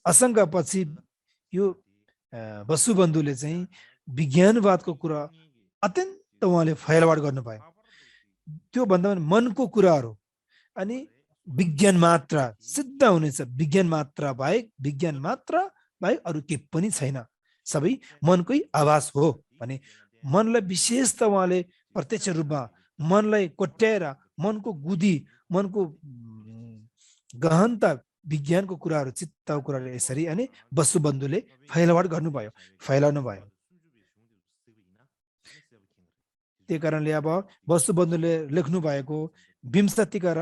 असङ्गपछि यो वसुबन्धुले चाहिँ विज्ञानवादको कुरा अत्यन्त उहाँले फैलावट गर्नुभयो। त्यो भन्दा पनि मनको कुराहरू अनि विज्ञान मात्र सिद्ध हुनेछ, विज्ञान मात्र बाहेक अरू के पनि छैन, सबै मनकै आभास हो भने मनलाई विशेष त उहाँले प्रत्यक्ष रूपमा मनलाई कोट्याएर मनको गुदी, मनको गहनता विज्ञानको कुराहरू, चित्तको कुराहरू यसरी अनि वसुबन्धुले फैलावट फैलाउनु भयो। त्यही कारणले अब वसुबन्धुले लेख्नु भएको विंशतिका र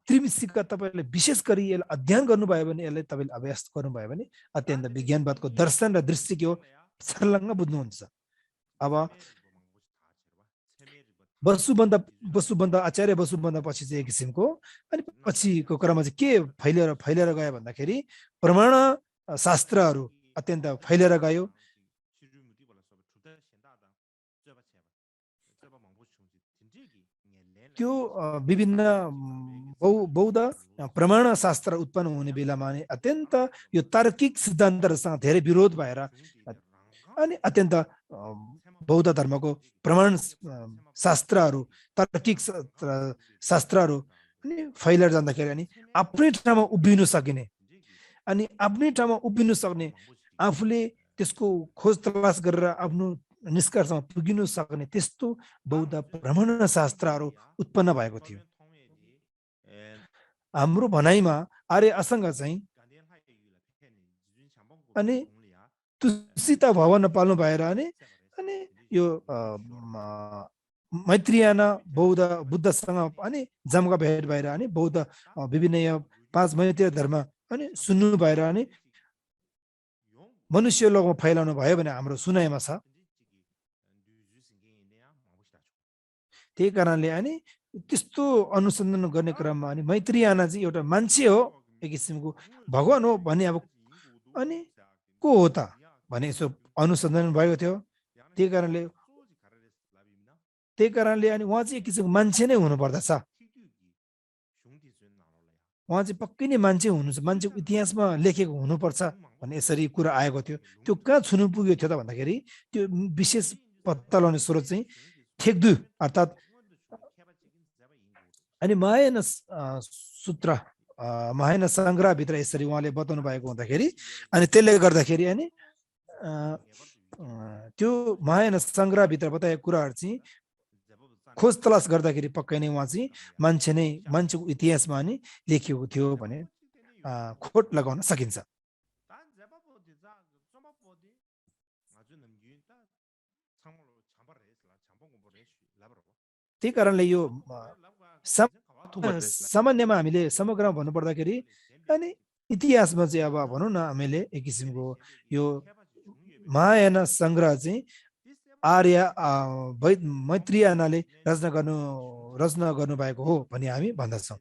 त्रिविंशतिका तपाईँले विशेष गरी यसलाई अध्ययन गर्नुभयो भने, यसलाई तपाईँले अभ्यास गर्नुभयो भने अत्यन्त विज्ञानवादको दर्शन र दृष्टि के हो छर्लङ्ग बुझ्नुहुन्छ। अब वसुबन्ध आचार्य वसुबन्ध पछि चाहिँ एक किसिमको अनि पछिको क्रममा चाहिँ के फैलिएर गयो भन्दाखेरि प्रमाण शास्त्रहरू अत्यन्त फैलिएर गयो। त्यो विभिन्न बौद्ध प्रमाण शास्त्र उत्पन्न हुने बेलामा अत्यन्त यो तार्किक सिद्धान्तहरूसँग धेरै विरोध भएर अनि अत्यन्त बौद्ध धर्मको प्रमाण शास्त्रहरू, तार्किक शास्त्रहरू अनि फैलिएर जाँदाखेरि अनि आफ्नै ठाउँमा उभिनु सक्ने आफूले त्यसको खोज तलास गरेर आफ्नो निष्कर्षमा पुगिनु सक्ने त्यस्तो बौद्ध ब्राह्मण शास्त्रहरू उत्पन्न भएको थियो। हाम्रो भनाइमा आर्य असङ्ग चाहिँ अनि तुसिता भवन पाल्नु भएर अनि यो मैत्रीयाना बौद्ध बुद्धसँग अनि जमका भेट भएर अनि बौद्ध विभिन्न यो 5 मैत्रीय धर्म अनि सुन्नु भएर अनि मनुष्य लोकमा फैलाउनु भयो भने हाम्रो सुनाइमा छ। त्यही कारणले अनि त्यस्तो अनुसन्धान गर्ने क्रममा अनि मैत्रीयाना चाहिँ एउटा मान्छे हो, एक किसिमको भगवान हो भन्ने अब अनि को हो त भने यसो अनुसन्धान भएको थियो। त्यही कारणले अनि उहाँ चाहिँ एक किसिमको मान्छे नै हुनुपर्दछ, उहाँ चाहिँ पक्कै नै मान्छे हुनुहुन्छ, मान्छेको इतिहासमा लेखेको हुनुपर्छ भन्ने यसरी कुरा आएको थियो। त्यो कहाँ छुनु पुग्यो थियो त भन्दाखेरि त्यो विशेष पत्ता लगाउने स्रोत चाहिँ थेक्दु अर्थात् अनि महायान सूत्र महायान सङ्ग्रहभित्र यसरी उहाँले बताउनु भएको हुँदाखेरि अनि त्यसले गर्दाखेरि अनि त्यो महायान सङ्ग्रहभित्र बताएको कुराहरू चाहिँ खोज तलास गर्दाखेरि पक्कै नै उहाँ चाहिँ मान्छेको इतिहासमा अनि लेखिएको थियो भने खोट लगाउन सकिन्छ। त्यही कारणले यो सामान्यमा हामीले समग्रमा भन्नुपर्दाखेरि अनि इतिहासमा चाहिँ अब भनौँ न हामीले एक किसिमको यो महायान सङ्ग्रह चाहिँ आर्य मैत्रीयानाले रचना गर्नुभएको हो भनी हामी भन्दछौँ।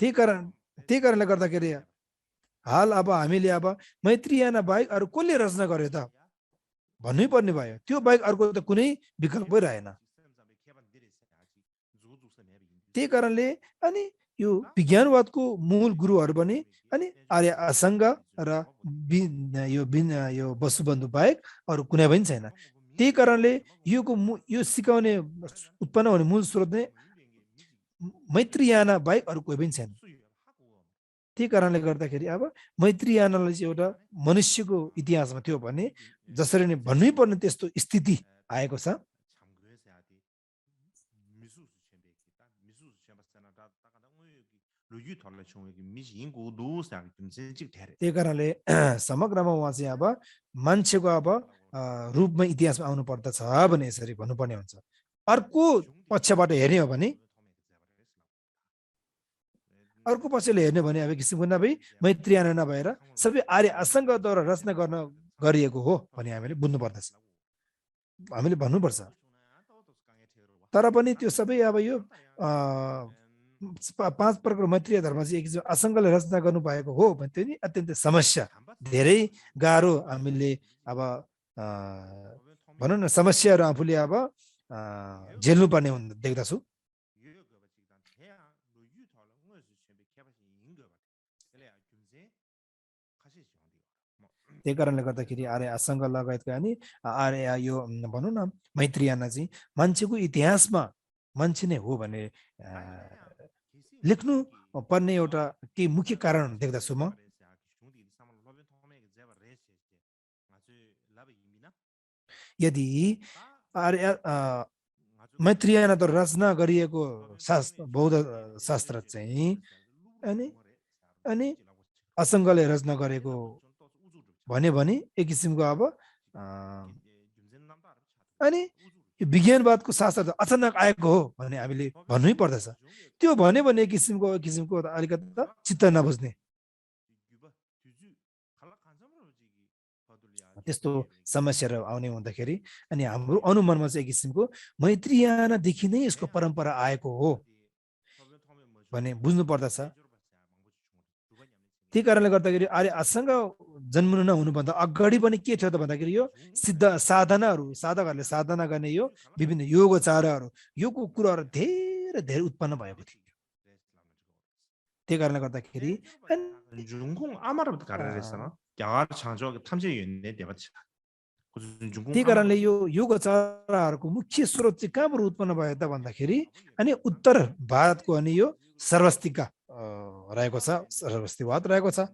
त्यही कारणले गर्दाखेरि हाल अब हामीले अब मैत्रीयाना बाहेक अरू कसले रचना गर्यो त भन्नै पर्ने भयो। त्यो बाहेक अर्को त कुनै विकल्पै रहेन। त्यही कारणले अनि यो विज्ञानवादको मूल गुरुहरू पनि अनि आर्य असङ्ग र यो वसुबन्धु बाहेक अरू कुनै पनि छैन। त्यही कारणले यो सिकाउने उत्पन्न हुने मूल स्रोत नै मैत्रीयाना बाहेक अरू कोही पनि छैन। त्यही कारणले गर्दाखेरि अब मैत्रीयानालाई चाहिँ एउटा मनुष्यको इतिहासमा थियो भने जसरी नै भन्नै पर्ने त्यस्तो स्थिति आएको छ। त्यही कारणले समग्रमा उहाँ चाहिँ अब मान्छेको अब रूपमा इतिहासमा आउनु पर्दछ भने यसरी भन्नुपर्ने हुन्छ। अर्को पक्षबाट हेर्ने हो भने अर्को पक्षले हेर्ने भने अब किसिमको नभई मैत्रीयाना नभएर सबै आर्य असङ्गद्वारा रचना गरिएको हो भने हामीले बुझ्नु पर्दछ, हामीले भन्नुपर्छ। तर पनि त्यो सबै अब यो 5 प्रकार मैत्रीय धर्म चाहिँ एक किसिम असङ्गले रचना गर्नु भएको हो भने त्यो नि अत्यन्तै समस्या धेरै गाह्रो हामीले अब भनौँ न समस्याहरू आफूले अब झेल्नु पर्ने देख्दछु। त्यही कारणले गर्दाखेरि आर्य असङ्ग लगायतका अनि आर्य यो भनौँ न मैत्रीयाना चाहिँ मान्छेको इतिहासमा मान्छे नै हो भने लेख्नु पर्ने एउटा केही मुख्य कारण देख्दछु म। यदि आर्य मैत्रीयानाद्वारा रचना गरिएको बौद्ध शास्त्र चाहिँ अनि असङ्गले रचना गरेको भने एक किसिमको अब अनि विज्ञानवादको शास्त्र अचानक आएको हो भने हामीले भन्नै पर्दछ। त्यो भने एक किसिमको अलिकति त चित्त नबुझ्ने त्यस्तो समस्याहरू आउने हुँदाखेरि अनि हाम्रो अनुमानमा चाहिँ एक किसिमको मैत्रीयानादेखि नै यसको परम्परा आएको हो भने बुझ्नु पर्दछ। त्यही कारणले गर्दाखेरि आर्य असङ्ग जन्मनु नहुनुभन्दा अगाडि पनि के थियो त भन्दाखेरि यो सिद्ध साधकहरूले साधना गर्ने यो विभिन्न योगचारहरू यो कुराहरू धेरै उत्पन्न भएको थियो। त्यही कारणले गर्दाखेरि त्यही कारणले यो योगचारहरूको मुख्य स्रोत चाहिँ कहाँबाट उत्पन्न भयो त भन्दाखेरि अनि उत्तर भारतको अनि यो सर्वस्तिका रहेको छ, सर्वस्तिवाद रहेको छ।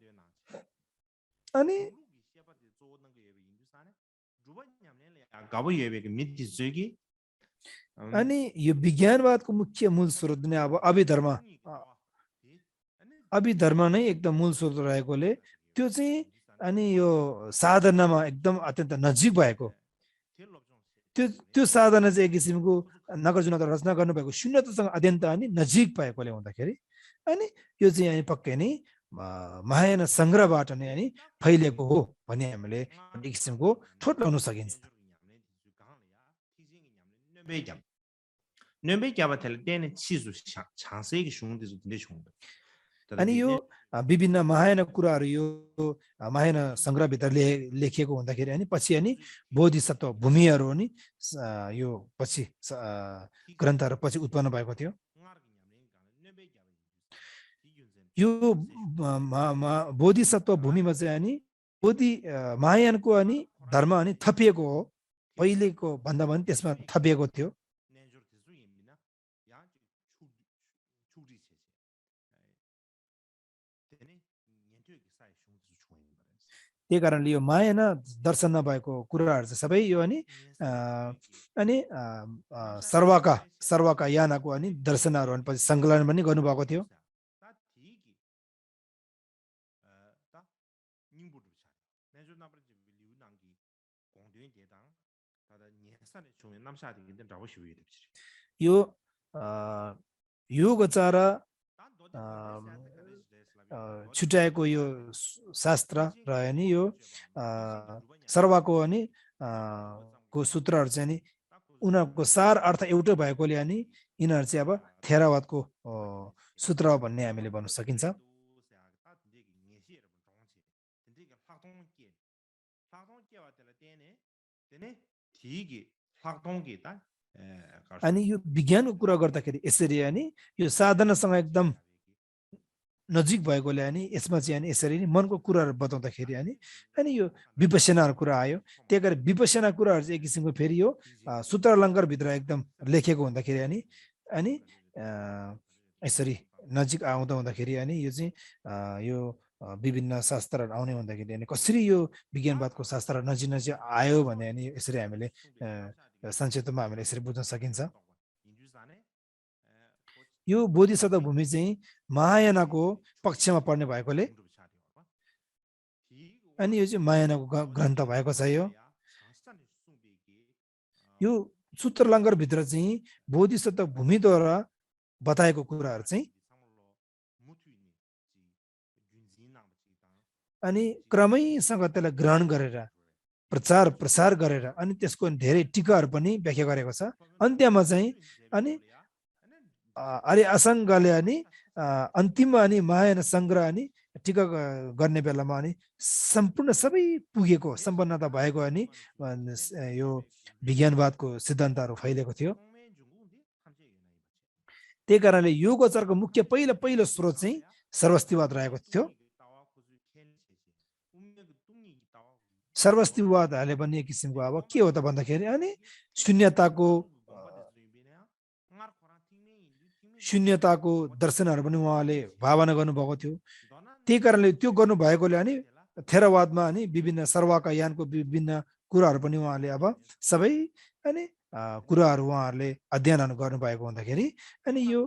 अनि 가보 예배 그 밑이 저기 अनि यो विज्ञानवादको मुख्य मूल स्रोत नै अब अभिधर्म नै एकदम मूल स्रोत रहेकोले त्यो चाहिँ अनि यो साधनामा एकदम अत्यन्त नजिक भएको त्यो त्यो साधना चाहिँ एक किसिमको नागार्जुनले रचना गर्नुभएको शून्यतासँग अत्यन्त अनि नजिक भएकोले हुँदाखेरि अनि यो चाहिँ अनि पक्कै नै महायान सङ्ग्रहबाट नै अनि फैलिएको हो भन्ने हामीले एक किसिमको ठोट्लाउन सकिन्छ अनि यो विभिन्न महायान कुराहरू यो महायान सङ्ग्रहभित्र लेखिएको हुँदाखेरि अनि पछि अनि बोधिसत्व भूमिहरू अनि यो पछि ग्रन्थहरू पछि उत्पन्न भएको थियो यो बोधिसत्व भूमिमा चाहिँ अनि बोधि महायानको अनि धर्म अनि थपिएको हो पहिलेको भन्दा पनि त्यसमा थपिएको थियो त्यही कारणले यो मायान दर्शन नभएको कुराहरू चाहिँ सबै यो अनि सर्वका यानाको अनि दर्शनहरू अनि पछि सङ्कलन पनि गर्नुभएको थियो यो योगचार छुट्याएको यो शास्त्र र अनि यो सर्वको अनि को सूत्रहरू चाहिँ नि उनीहरूको सार अर्थ एउटै भएकोले अनि यिनीहरू चाहिँ अब थेरावादको सूत्र भन्ने हामीले भन्न सकिन्छ अनि यो विज्ञानको कुरा गर्दाखेरि यसरी अनि यो साधनासँग एकदम नजिक भएकोले अनि यसमा चाहिँ अनि यसरी नै मनको कुराहरू बताउँदाखेरि अनि यो विपश्यनाको कुरा आयो त्यही कारण विपश्यना कुराहरू चाहिँ एक किसिमको फेरि यो सूत्रालङ्कारभित्र एकदम लेखेको हुँदाखेरि अनि यसरी नजिक आउँदा हुँदाखेरि अनि यो चाहिँ यो विभिन्न शास्त्रहरू आउने हुँदाखेरि अनि कसरी यो विज्ञानवादको शास्त्र नजिक नजिक आयो भने अनि यसरी हामीले संक्षिप्तमा हामीले यसरी बुझ्न सकिन्छ यो बोधिसत्व भूमि चाहिँ महायानको पक्षमा पर्ने भएकोले अनि यो चाहिँ महायानको ग्रन्थ भएको छ यो सूत्रलङ्कारभित्र चाहिँ बोधिसत्व भूमिद्वारा बताएको कुराहरू चाहिँ अनि क्रमैसँग त्यसलाई ग्रहण गरेर प्रचार प्रसार गरेर अनि त्यसको धेरै टीकाहरू पनि व्याख्या गरेको छ अन्त्यमा चाहिँ अनि अरे असङ्गले अनि अन्तिममा अनि महायान सङ्ग्रह अनि टीका गर्ने बेलामा अनि सम्पूर्ण सबै पुगेको सम्पन्नता भएको अनि यो विज्ञानवादको सिद्धान्तहरू फैलिएको थियो त्यही कारणले योगोचारको मुख्य पहिलो स्रोत चाहिँ सर्वस्तिवाद रहेको थियो सर्वस्तिवादहरूले पनि एक किसिमको अब के हो त भन्दाखेरि अनि शून्यताको दर्शनहरू पनि उहाँले भावना गर्नुभएको थियो त्यही कारणले त्यो गर्नुभएकोले अनि थेरवादमा अनि विभिन्न सर्वका यानको विभिन्न कुराहरू पनि उहाँले अब सबै अनि कुराहरू उहाँहरूले अध्ययनहरू गर्नुभएको हुँदाखेरि अनि यो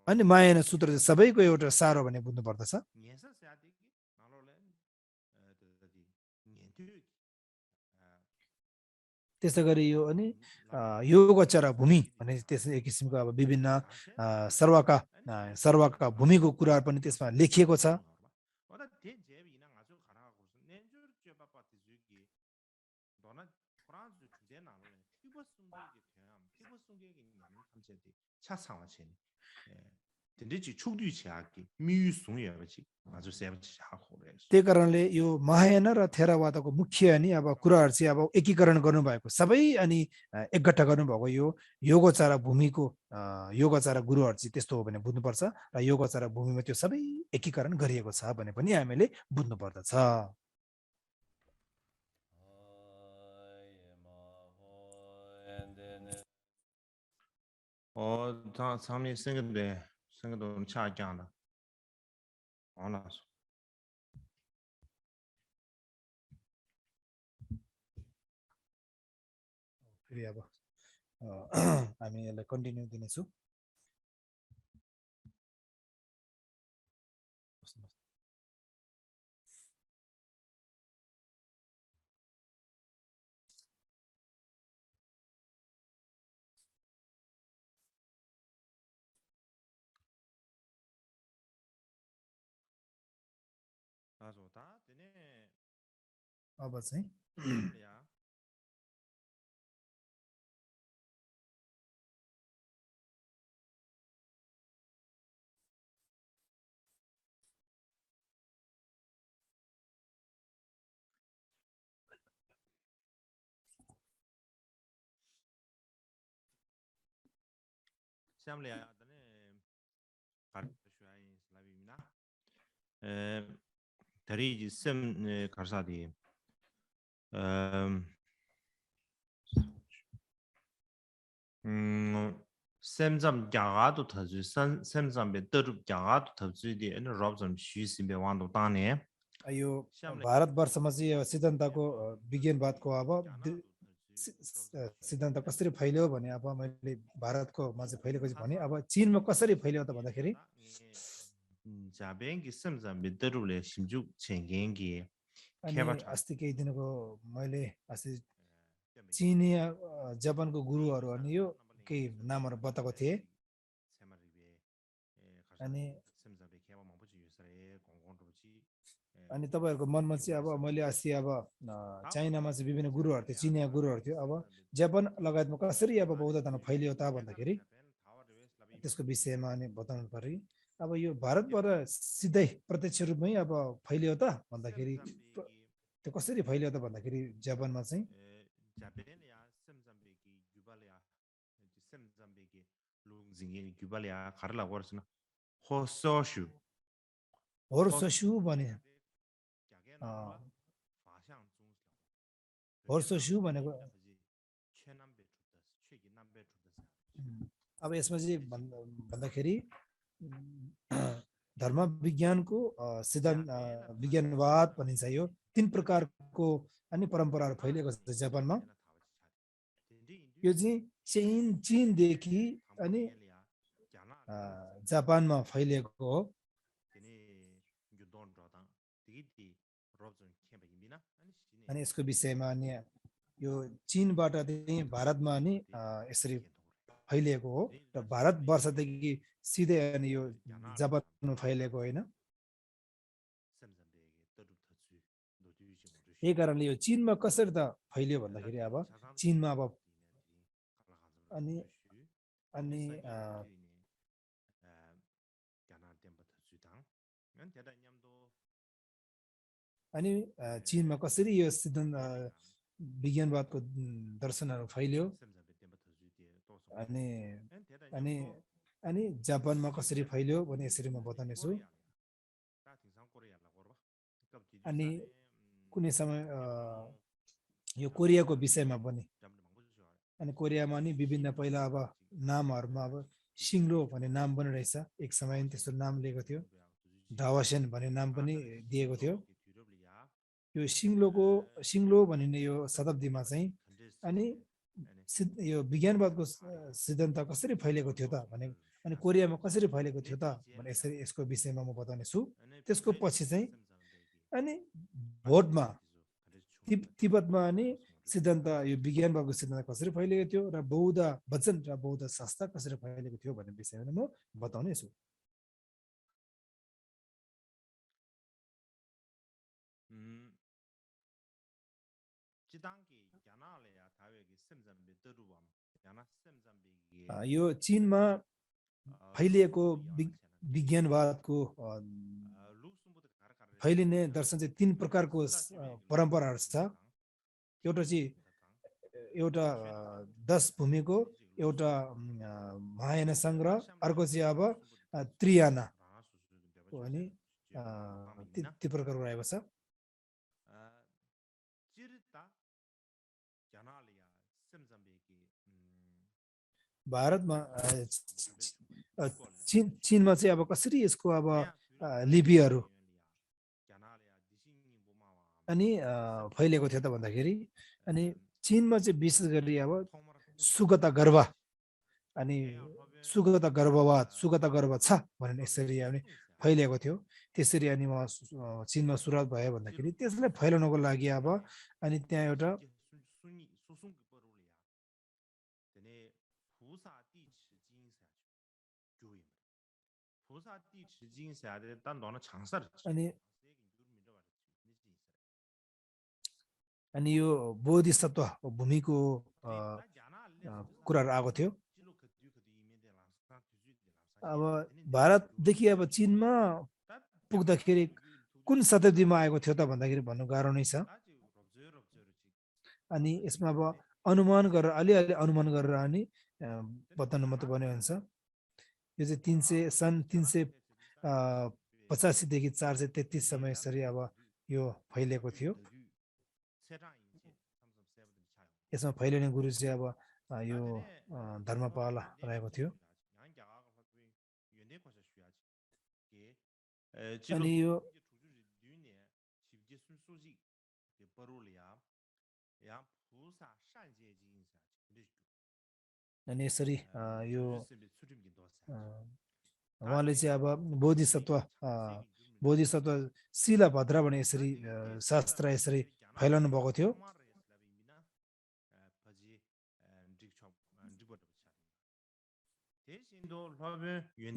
अनि मायान सूत्र चाहिँ सबैको एउटा सार हो भने बुझ्नु पर्दछ त्यसै गरी यो अनि योगचर भूमि भने त्यस एक किसिमको अब विभिन्न सर्वका भूमिको कुराहरू पनि त्यसमा लेखिएको छ त्यही कारणले यो महायान र थेरावादको मुख्य अनि अब कुराहरू चाहिँ अब एकीकरण गर्नुभएको सबै अनि एकगट्ठा गर्नुभएको यो योगोचार भूमिको योगोचार गुरुहरू चाहिँ त्यस्तो हो भने बुझ्नुपर्छ र योगोचार भूमिमा त्यो सबै एकीकरण गरिएको छ भने पनि हामीले बुझ्नु पर्दछ 다 사람이 생각도 차 있잖아. 안 왔어. फेरि अब हामी यसलाई कन्टिन्यू दिनेछौँ। अब चाहिँ 다리 셈 가사디 셈잠 야가도 타주 셈잠베 더럽 야가도 타주디 엔 rob점 쉬시베 완도 ताने यो भारतवर्षमा चाहिँ यो सिद्धान्तको विज्ञानवादको अब सिद्धान्त कसरी फैल्यो भने अब मैले भारतकोमा चाहिँ फैलेको चाहिँ भने अब चीनमा कसरी फैल्यो त भन्दाखेरि जाबेंगी 셈잠베 더럽ले 심죽 챙겐기 अनि अस्ति केही दिनको मैले अस्ति चिनिया जापानको गुरुहरू अनि यो केही नामहरू बताएको थिएँ। अनि तपाईहरुको मनमा चाहिँ अब मैले अस्ति अब चाइनामा चाहिँ विभिन्न गुरुहरू थियो, चिनिया गुरुहरू थियो। अब जापान लगायतमा कसरी अब बौद्ध धर्म फैलियो त भन्दाखेरि त्यसको विषयमा अनि बताउनु पर्यो। अब यो भारतबाट सिधै प्रत्यक्ष रूपमै अब फैलियो त भन्दाखेरि त्यो कसरी फैलियो त भन्दाखेरि जापानमा चाहिँ होर्सोसु भने होर्सोसु भनेको अब यसमा चाहिँ भन्दाखेरि धर्म विज्ञानको सिद्धान्त विज्ञानवाद भनिन्छ। यो तीन प्रकारको अनि परम्पराहरू फैलिएको छ जापानमा। यो चाहिँ चीनदेखि अनि जापानमा फैलिएको हो। अनि यसको विषयमा अनि यो चीनबाट चाहिँ भारतमा अनि यसरी फैलिएको हो र भारतवर्षदेखि सिधै अनि यो जापानमा फैलिएको होइन। यही कारणले यो चीनमा कसरी त फैलियो भन्दाखेरि अब चीनमा अब अनि अनि अनि चीनमा कसरी यो सिद्धान्त विज्ञानवादको दर्शनहरू फैलियो अनि अनि अनि जापानमा कसरी फैलियो भने यसरी म बताउने छु। अनि कुनै समय यो कोरियाको विषयमा पनि अनि कोरियामा नि विभिन्न पहिला अब नामहरुमा अब सिङ्लो भन्ने नाम पनि रहेछ। एक समय त्यस्तो नाम लिएको थियो। डावासेन भन्ने नाम पनि दिएको थियो। यो सिङ्लो भनिने यो शताब्दीमा चाहिँ अनि यो विज्ञानवादको सिद्धान्त कसरी फैलेको थियो त भने अनि कोरियामा कसरी फैलेको थियो त भने यसरी यसको विषयमा म बताउने छु। त्यसको पछि चाहिँ अनि भोटमा तिब्बतमा अनि सिद्धान्त यो विज्ञानवादको सिद्धान्त कसरी फैलेको थियो र बौद्ध वचन र बौद्ध शास्त्र कसरी फैलेको थियो भन्ने विषयमा म बताउने छु। यो चीनमा फैलिएको विज्ञानवादको फैलिने दर्शन चाहिँ तीन प्रकारको परम्पराहरू छ। एउटा चाहिँ एउटा 10 भूमिको, एउटा महायान संग्रह, अर्को चाहिँ अब त्रियाना हो अनि ती प्रकारको रहेको छ। भारतमा चीनमा चाहिँ अब कसरी यसको अब लिपिहरू अनि फैलिएको थियो त भन्दाखेरि अनि चीनमा चाहिँ विशेष गरी अब सुगता गर्भ अनि सुगता गर्भवाद सुगता गर्भ छ भनेर यसरी अनि फैलिएको थियो त्यसरी अनि चीनमा सुरुवात भयो भन्दाखेरि त्यसलाई फैलाउनको लागि अब अनि त्यहाँ एउटा अनि यो बोधिसत्व भूमिको कुराहरू आएको थियो अब भारतदेखि अब चीनमा पुग्दाखेरि कुन शताब्दीमा आएको थियो त भन्दाखेरि भन्नु गाह्रो नै छ अनि यसमा अब अनुमान गरेर अलिअलि अनुमान गरेर अनि बताउनु मात्र पर्ने हुन्छ यो चाहिँ सन् 385 देखि 433 सम्म यसरी अब यो फैलिएको थियो यसमा फैलिने गुरु चाहिँ अब यो धर्मपाल रहेको थियो अनि यो अनि यसरी यो उहाँले चाहिँ अब बोधिसत्व शिलभद्र भने यसरी शास्त्र यसरी फैलाउनु भएको थियो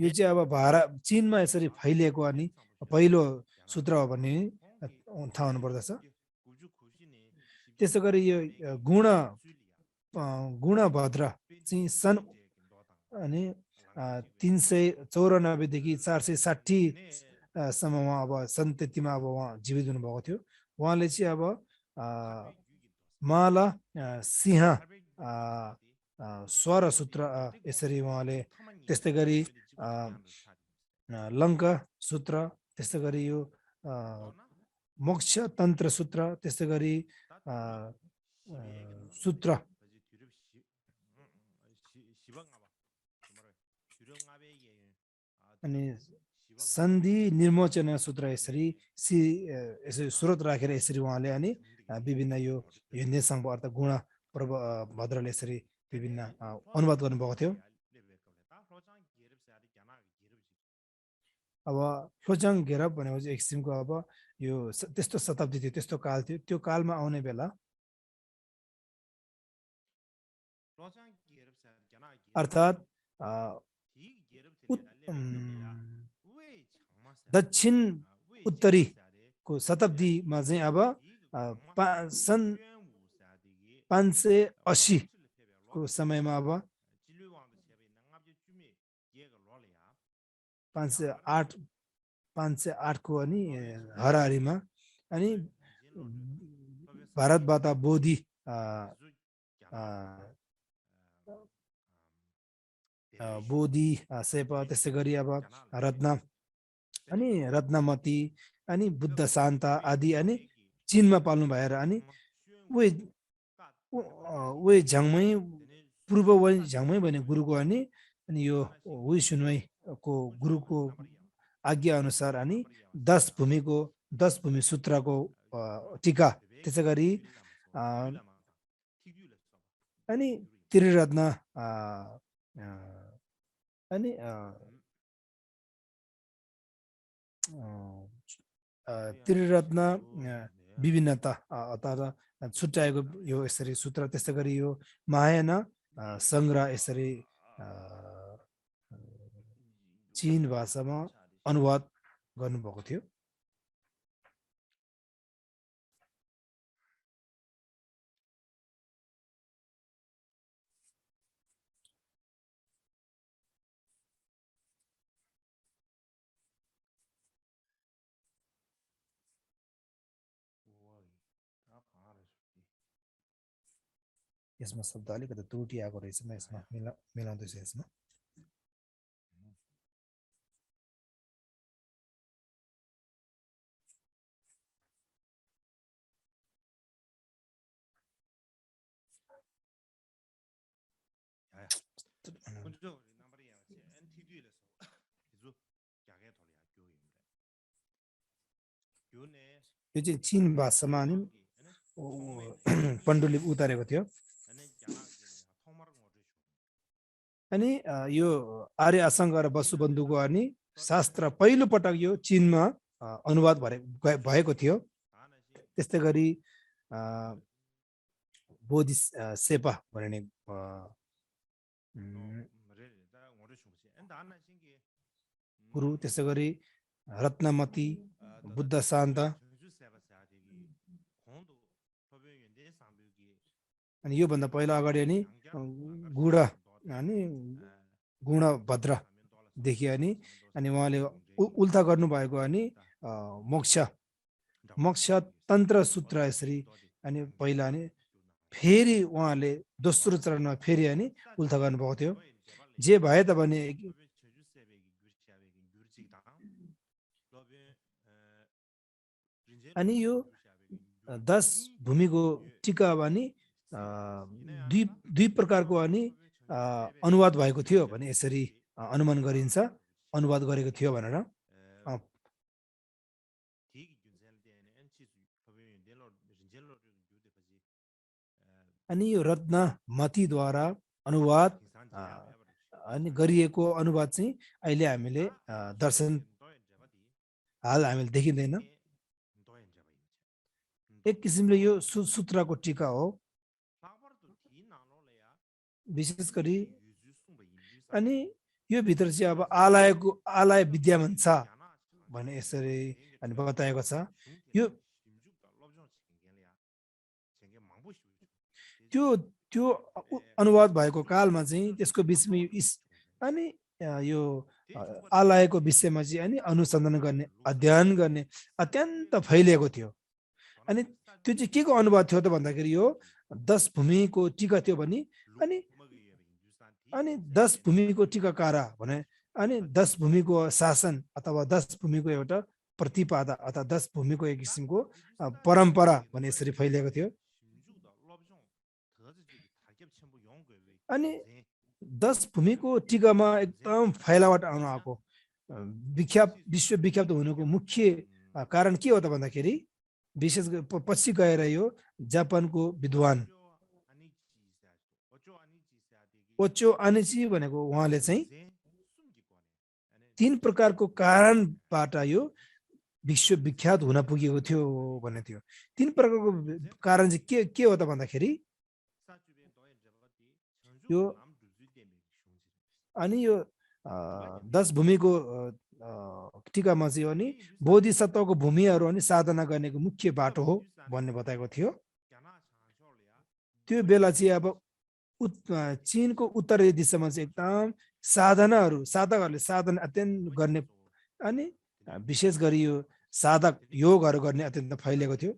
यो चाहिँ अब चीनमा यसरी फैलिएको अनि पहिलो सूत्र हो भन्ने थाहा हुनुपर्दछ त्यसै गरी यो गुणभद्र चाहिँ सन् अनि 394 देखि 460 सम्म उहाँ अब सन् 33 मा अब उहाँ जीवित हुनुभएको थियो उहाँले चाहिँ अब माला सिंह स्वर सूत्र यसरी उहाँले त्यस्तै गरी लङ्का सूत्र त्यस्तै गरी यो मोक्ष तन्त्र सूत्र त्यस्तै गरी सूत्र अनि सन्धि निर्मोचन सूत्र यसरी स्रोत राखेर यसरी उहाँले अनि विभिन्न यो निर्देशाङ्क अर्थ गुण भद्रले यसरी विभिन्न अनुवाद गर्नुभएको थियो अब फ्लोचाङ घेरब भनेको चाहिँ एक किसिमको अब यो त्यस्तो शताब्दी थियो त्यस्तो काल थियो त्यो कालमा आउने बेला अर्थात् दक्षिण उत्तरीको शताब्दीमा चाहिँ अब सन् 580 को समयमा अब 508 को अनि हरारीमा अनि भारतबाट बोधि शेर्पा त्यसै गरी अब रत्नमती अनि बुद्ध शान्त आदि अनि चीनमा पाल्नु भएर अनि वे झ्याङमै पूर्व झ्याङमै भन्ने गुरुको अनि यो वी सुनवाई को गुरुको आज्ञा अनुसार अनि 10 भूमि सूत्रको टीका त्यसै गरी अनि त्रिरत्न अनि त्रिरत्न विभिन्नता अथवा छुट्याएको यो यसरी सूत्र त्यस्तै गरी यो महायान संग्रह यसरी चीन भाषामा अनुवाद गर्नुभएको थियो यसमा शब्द अलिकति त्रुटि आएको रहेछ म यसमा मिलाउँदैछु यसमा यो चाहिँ चीन भाषामा नि पण्डुलिप उतारेको थियो अनि यो आर्य आसङ्ग र वसुबन्धुको अनि शास्त्र पहिलो पटक यो चीनमा अनुवाद भएको थियो त्यस्तै गरी बोधि सेपा भन्ने गुरु त्यसै गरी रत्नमती बुद्ध शान्त अनि यो भन्दा पहिला अगाडि अनि गुणभद्र देखियो अनि उहाँले उल्था गर्नु भएको अनि मोक्ष तन्त्र सूत्र यसरी अनि पहिला अनि फेरि उहाँले दोस्रो चरणमा फेरि अनि उल्था गर्नुभएको थियो जे भए तापनि अनि यो 10 भूमिको टीका अनि दुई प्रकारको अनि अनुवाद भएको थियो भने यसरी अनुमान गरिन्छ अनुवाद गरेको थियो भनेर अनि यो रत्नमतीद्वारा अनुवाद अनि गरिएको अनुवाद चाहिँ अहिले हामीले दर्शन हाल हामीले देखिँदैन एक किसिमले यो सूत्रको टीका हो विशेष गरी अनि यो भित्र चाहिँ अब आलय विद्यमान छ भने यसरी अनि बताएको छ यो त्यो अनुवाद भएको कालमा चाहिँ त्यसको बीचमा अनि यो आलयको विषयमा चाहिँ अनि अनुसन्धान गर्ने अध्ययन गर्ने अत्यन्त फैलिएको थियो अनि त्यो चाहिँ के को अनुवाद थियो त भन्दाखेरि यो 10 भूमिको टीका थियो भने अनि 10 भूमिको टीकाकार भने अनि 10 भूमिको शासन अथवा 10 भूमिको एउटा प्रतिपादा अथवा 10 भूमिको एक किसिमको परम्परा भने यसरी फैलिएको थियो अनि 10 भूमिको टीकामा एकदम फैलावट आउन आएको विश्वविख्यात हुनुको मुख्य कारण के हो त भन्दाखेरि विशेष पछि गएर यो जापानको विद्वान ओचो अनिची भनेको उहाँले चाहिँ 3 प्रकारको कारणबाट यो विश्वविख्यात हुन पुगेको थियो भन्ने थियो 3 प्रकारको कारण चाहिँ के हो त भन्दाखेरि यो अनि यो 10 भूमिको टीकामा चाहिँ अनि बोधिसत्वको भूमिहरू अनि साधना गर्नेको मुख्य बाटो हो भन्ने बताएको थियो त्यो बेला चाहिँ अब चीनको उत्तरी दिशामा चाहिँ एकदम साधकहरूले साधना अत्यन्त गर्ने अनि विशेष गरी यो साधक योगहरू गर्ने अत्यन्त फैलिएको थियो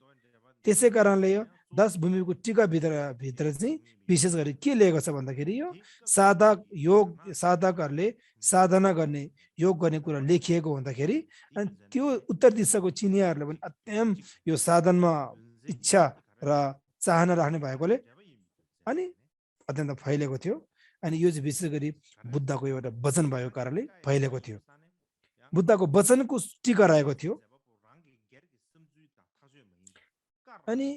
त्यसै कारणले यो 10 भूमिको टीका भित्र चाहिँ विशेष गरी के लिएको छ भन्दाखेरि यो साधकहरूले साधना गर्ने योग गर्ने कुरा लेखिएको हुँदाखेरि अनि त्यो उत्तर दिशाको चिनियाहरूले पनि अत्यन्त यो साधनमा इच्छा र चाहना राख्ने भएकोले अनि अत्यन्त फैलिएको थियो अनि यो चाहिँ विशेष गरी बुद्धको एउटा वचन भएको कारणले फैलिएको थियो बुद्धको वचनको टीका रहेको थियो अनि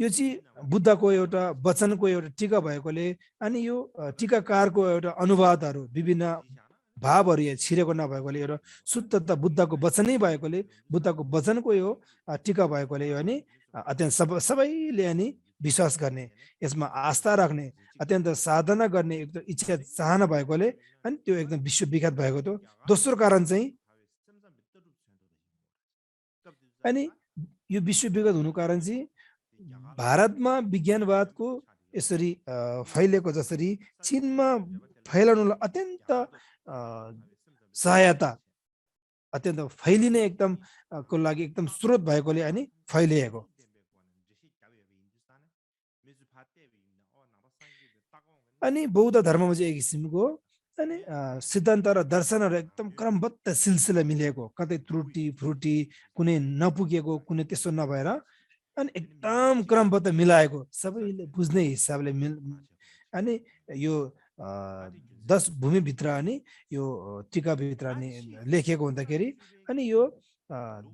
यो चाहिँ बुद्धको एउटा वचनको एउटा टीका भएकोले अनि यो टीकाकारको एउटा अनुवादहरू विभिन्न भावहरू यहाँ छिरेको नभएकोले एउटा शुद्धता बुद्धको वचनै भएकोले बुद्धको वचनको यो टीका भएकोले यो अनि अत्यन्त सबैले अनि विश्वास गर्ने यसमा आस्था राख्ने अत्यन्त साधना गर्ने एकदम इच्छा चाहना भएकोले अनि त्यो एकदम विश्वविख्यात भएको थियो दोस्रो कारण चाहिँ अनि यो विश्वविख्यात हुनु कारण चाहिँ भारतमा विज्ञानवादको यसरी फैलेको जसरी चीनमा फैलाउनलाई अत्यन्त सहायता अत्यन्त फैलिने एकदम को लागि एकदम स्रोत भएकोले अनि फैलिएको अनि बौद्ध धर्ममा चाहिँ एक किसिमको अनि सिद्धान्त र दर्शनहरू एकदम क्रमबद्ध सिलसिला मिलेको कतै त्रुटि फ्रुटी कुनै नपुगेको कुनै त्यसो नभएर अनि एकदम क्रमबद्ध मिलाएको सबैले बुझ्ने हिसाबले अनि यो 10 भूमिभित्र अनि यो टीकाभित्र अनि लेखेको हुँदाखेरि अनि यो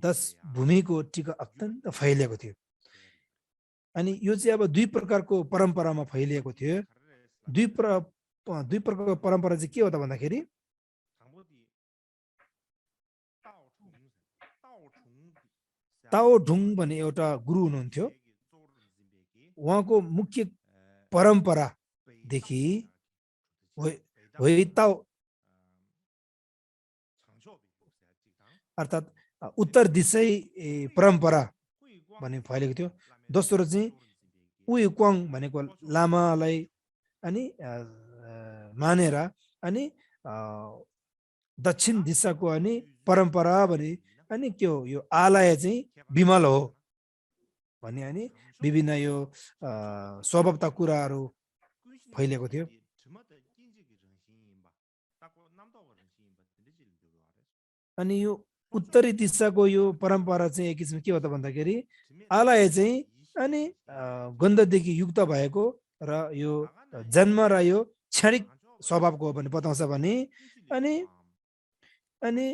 10 भूमिको टीका अत्यन्त फैलिएको थियो अनि यो चाहिँ अब दुई प्रकारको परम्परामा फैलिएको थियो। दुई प्रकारको परम्परा चाहिँ के हो त भन्दाखेरि ताओ ढुङ भन्ने एउटा गुरु हुनुहुन्थ्यो। उहाँको मुख्य परम्परादेखि ताओ अर्थात् उत्तर दिशै परम्परा भन्ने फैलेको थियो। दोस्रो चाहिँ उही क्वाङ भनेको लामालाई अनि मानेर अनि दक्षिण दिशाको अनि परम्परा भने अनि के हो यो आलय चाहिँ विमल हो भन्ने अनि विभिन्न यो स्वभावता कुराहरू फैलेको थियो। अनि यो उत्तरी दिशाको यो परम्परा चाहिँ एक किसिम के हो त भन्दाखेरि आलय चाहिँ अनि गन्धदेखि युक्त भएको र यो जन्म र यो क्षणिक स्वभावको हो भन्ने बताउँछ भने अनि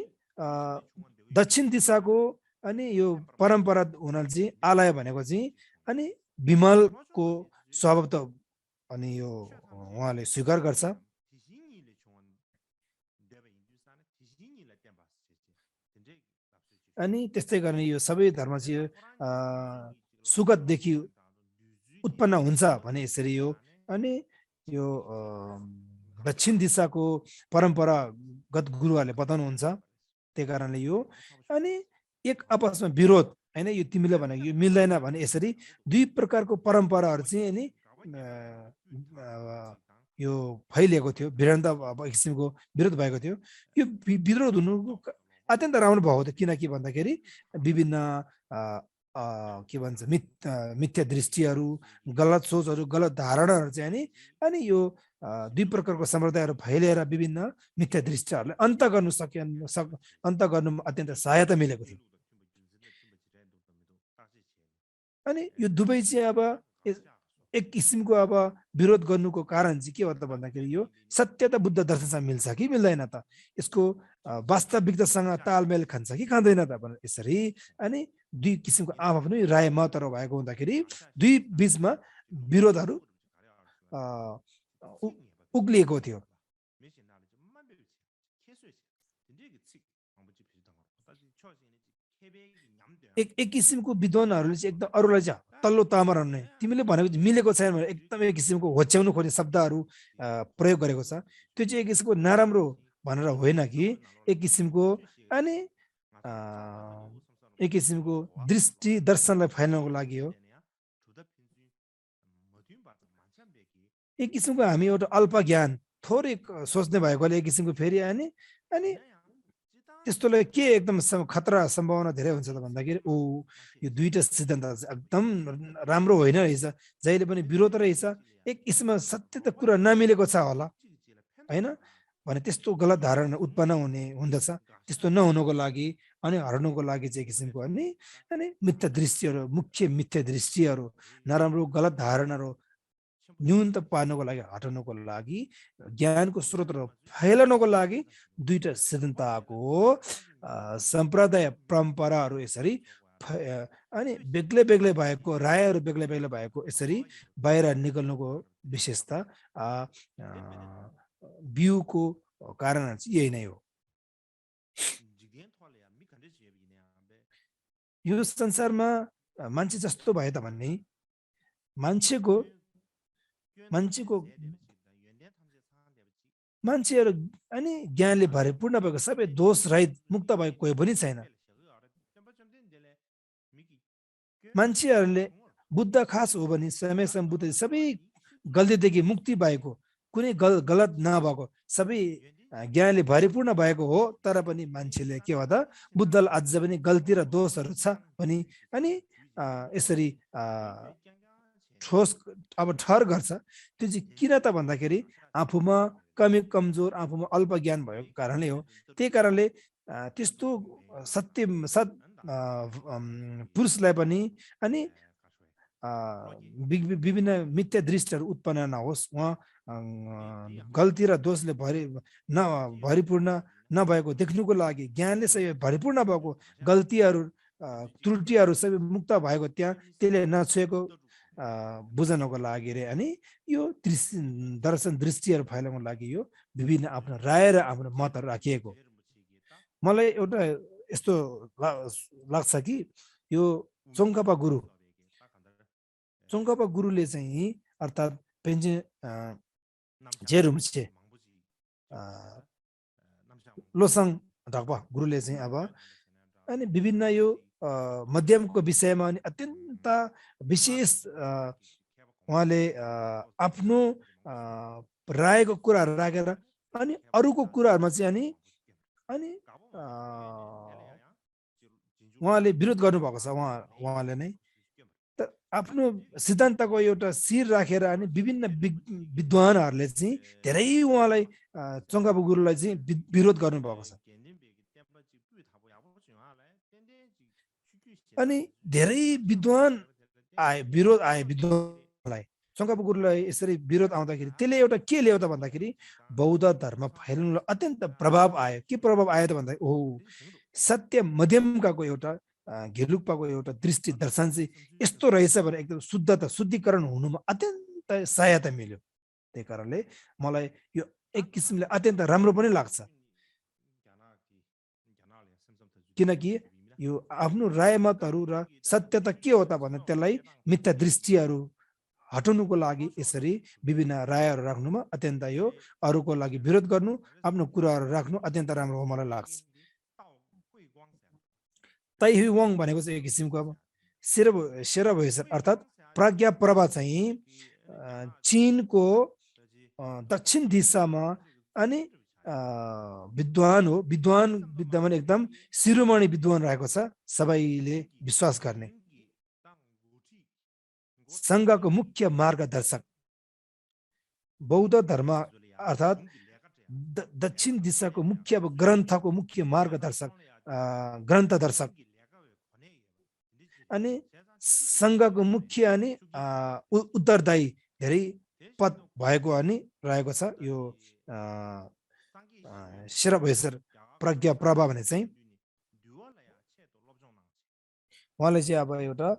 दक्षिण दिशाको अनि यो परम्परा हुनाले चाहिँ आलय भनेको चाहिँ अनि विमलको स्वभाव त अनि यो उहाँले स्वीकार गर्छ। अनि त्यस्तै गर्ने यो सबै धर्म चाहिँ सुगतदेखि उत्पन्न हुन्छ भने यसरी यो अनि यो दक्षिण दिशाको परम्परागत गुरुहरूले बताउनुहुन्छ। त्यही कारणले यो अनि एक आपसमा विरोध हैन यो तिमीले भनेको यो मिल्दैन भने यसरी दुई प्रकारको परम्पराहरू चाहिँ अनि यो फैलिएको थियो। भिडन्त एक किसिमको विरोध भएको थियो। यो विरोध हुनु अत्यन्त राम्रो भएको थियो किनकि भन्दाखेरि विभिन्न के भन्छ मिथ्या दृष्टिहरू, गलत सोचहरू, गलत धारणाहरू चाहिँ अनि यो दुई प्रकारको सम्प्रदायहरू फैलिएर विभिन्न मिथ्या दृष्टिहरूले अन्त गर्नु अत्यन्त सहायता मिलेको थियो। अनि यो दुवै चाहिँ अब एक किसिमको अब विरोध गर्नुको कारण चाहिँ के हो त भन्दाखेरि यो सत्यता बुद्ध दर्शनसँग मिल्छ कि मिल्दैन त, यसको वास्तविकतासँग तालमेल खान्छ कि खाँदैन त भनेर यसरी अनि दुई किसिमको आफ्नो राय मतहरू भएको हुँदाखेरि दुई बीचमा विरोधहरू उक्लिएको थियो। एक किसिमको विद्वानहरूले चाहिँ एकदम अरूलाई चाहिँ तल्लो तहमा रहने तिमीले भनेको मिलेको छैन भनेर एकदम एक किसिमको होच्याउनु खोज्ने शब्दहरू प्रयोग गरेको छ। त्यो चाहिँ एक किसिमको नराम्रो भनेर होइन कि एक किसिमको अनि एक किसिमको दृष्टि दर्शनलाई फैलाउनको लागि हो। एक किसिमको हामी एउटा अल्प ज्ञान थोरै सोच्ने भएकोले एक किसिमको फेरि अनि त्यस्तोलाई के एकदम खतरा सम्भावना धेरै हुन्छ त भन्दाखेरि यो दुईटा सिद्धान्त एकदम राम्रो होइन रहेछ, जहिले पनि विरोध रहेछ, एक किसिममा सत्य त कुरा नमिलेको छ होला हैन भने त्यस्तो गलत धारणा उत्पन्न हुँदछ। त्यस्तो नहुनुको लागि अनि हराउनुको लागि चाहिँ किसिमको अनि मिथ्या दृष्टिहरू, मुख्य मिथ्या दृष्टिहरू, नराम्रो गलत धारणाहरू न्यूनतम पार्नको लागि, हटाउनको लागि, ज्ञानको स्रोतहरू फैलाउनको लागि दुईटा सिद्धान्तको सम्प्रदाय परम्पराहरू यसरी अनि बेग्लै बेग्लै भएको रायहरू बेग्लै बेग्लै भएको यसरी बाहिर निकल्नुको विशेषता बिउको कारणहरू चाहिँ यही नै हो। यो संसारमा मान्छे जस्तो भए त भन्ने मान्छेहरू अनि ज्ञानले भरिपूर्ण भएको सबै दोष रहित मुक्त भएको कोही पनि छैन। मान्छेहरूले बुद्ध खास हो भने समय बुद्ध सबै गल्तीदेखि मुक्ति भएको, कुनै गलत नभएको, सबै ज्ञानले भरिपूर्ण भएको हो। तर पनि मान्छेले के हो त बुद्धलाई अझ पनि गल्ती र दोषहरू छ भने अनि यसरी ठोस अब ठहर गर्छ। त्यो चाहिँ किन त भन्दाखेरि आफूमा कमजोर, आफूमा अल्प ज्ञान भएको कारणले हो। त्यही कारणले त्यस्तो सत्य पुरुषलाई पनि अनि विभिन्न मिथ्या दृष्टिहरू उत्पन्न नहोस्, उहाँ गल्ती र दोषले भरिपूर्ण नभएको देख्नुको लागि, ज्ञानले सबै भरिपूर्ण भएको, गल्तीहरू त्रुटिहरू सबै मुक्त भएको, त्यहाँ त्यसले नछुएको बुझ्नको लागि रे अनि यो दर्शन दृष्टिहरू फैलाउनको लागि यो विभिन्न आफ्नो राय र आफ्नो मतहरू राखिएको मलाई एउटा यस्तो लाग्छ कि यो चोङ्कापा गुरुले चाहिँ अर्थात् पेन्जे जेरुम्छे लोसाङ ढक्पा गुरुले चाहिँ अब अनि विभिन्न यो मध्यमको विषयमा अनि अत्यन्त विशेष उहाँले आफ्नो रायको कुराहरू राखेर अनि अरूको कुराहरूमा चाहिँ अनि उहाँले विरोध गर्नुभएको छ उहाँले नै आफ्नो सिद्धान्तको एउटा शिर राखेर अनि विभिन्न विद्वानहरूले चाहिँ धेरै उहाँलाई चोङ्कापा गुरुलाई चाहिँ विरोध गर्नुभएको छ अनि धेरै विद्वान विद्वानलाई चोङ्कापा गुरुलाई यसरी विरोध आउँदाखेरि त्यसले एउटा के ल्यायो त भन्दाखेरि बौद्ध धर्म फैलाउनलाई अत्यन्त प्रभाव आयो के प्रभाव आयो त भन्दाखेरि सत्य मध्यमकाको एउटा घेलुक्पाको एउटा दृष्टि दर्शन चाहिँ यस्तो रहेछ भने एकदम शुद्धता शुद्धिकरण हुनुमा अत्यन्त सहायता मिल्यो त्यही कारणले मलाई यो एक किसिमले अत्यन्त राम्रो पनि लाग्छ किनकि यो आफ्नो राय मतहरू र सत्यता के हो त भने त्यसलाई मिथ्या दृष्टिहरू हटाउनुको लागि यसरी विभिन्न रायहरू राख्नुमा अत्यन्त यो अरूको लागि विरोध गर्नु आफ्नो कुराहरू राख्नु अत्यन्त राम्रो हो मलाई लाग्छ तैहुई वाङ भनेको चाहिँ एक किसिमको अब शेरभोइसर अर्थात् प्रज्ञा प्रभा चाहिँ चीनको दक्षिण दिशामा अनि विद्वान हो विद्वान एकदम शिरोमणि विद्वान रहेको छ सबैले विश्वास गर्ने संघको मुख्य मार्गदर्शक बौद्ध धर्म अर्थात् दक्षिण दिशाको मुख्य ग्रन्थको मुख्य मार्गदर्शक ग्रन्थदर्शक अनि संघको मुख्य अनि उत्तरदायी धेरै पद भएको अनि रहेको छ यो शेरभोइसर प्रज्ञा प्रभा भने चाहिँ उहाँले चाहिँ अब एउटा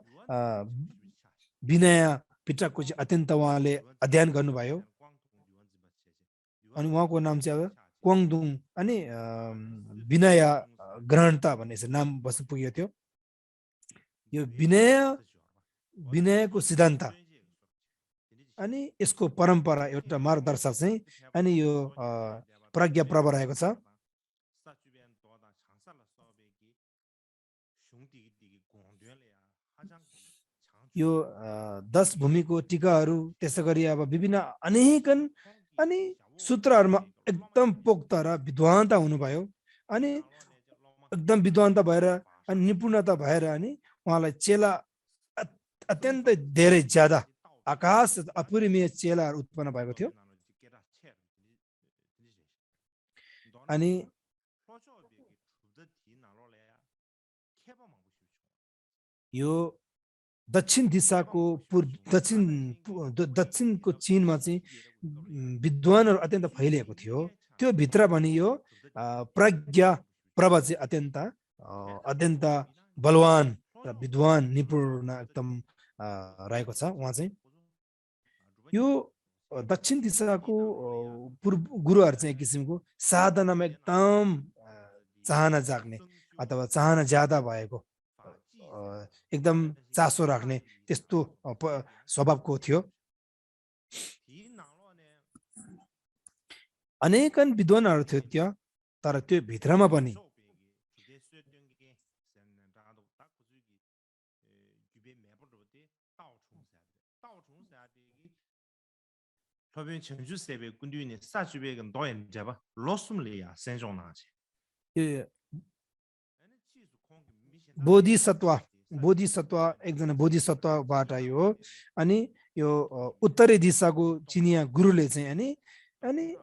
विनय पिटकको चाहिँ अत्यन्त उहाँले अध्ययन गर्नुभयो अनि उहाँको नाम चाहिँ अब क्वाङदुङ अनि विनय ग्रहणता भन्ने नाम बस्नु पुगेको थियो यो विनयको सिद्धान्त अनि यसको परम्परा एउटा मार्गदर्शक चाहिँ अनि यो प्रज्ञा प्रभा रहेको छ यो 10 भूमिको टीकाहरू त्यसै गरी अब विभिन्न अनेकन अनि सूत्रहरूमा एकदम पोक्त र विद्वानता हुनुभयो अनि एकदम विद्वानता भएर अनि निपुणता भएर अनि उहाँलाई चेला अत्यन्त धेरै ज्यादा आकाश अपरिमेय चेलाहरू उत्पन्न भएको थियो अनि यो दक्षिण दिशाको दक्षिणको चीनमा चाहिँ विद्वानहरू अत्यन्त फैलिएको थियो त्यो भित्र पनि यो प्रज्ञा प्रभा चाहिँ अत्यन्त बलवान र विद्वान निपुण एकदम रहेको छ उहाँ चाहिँ यो दक्षिण दिशाको गुरुहरू चाहिँ एक किसिमको साधनामा एकदम चाहना जाग्ने अथवा चाहना ज्यादा भएको एकदम चासो राख्ने त्यस्तो स्वभावको थियो अनेकन विद्वानहरू थियो त्यो तर त्यो भित्रमा पनि बोधिसत्व एकजना बोधिसत्वबाट यो अनि यो उत्तरी दिशाको चिनिया गुरुले चाहिँ अनि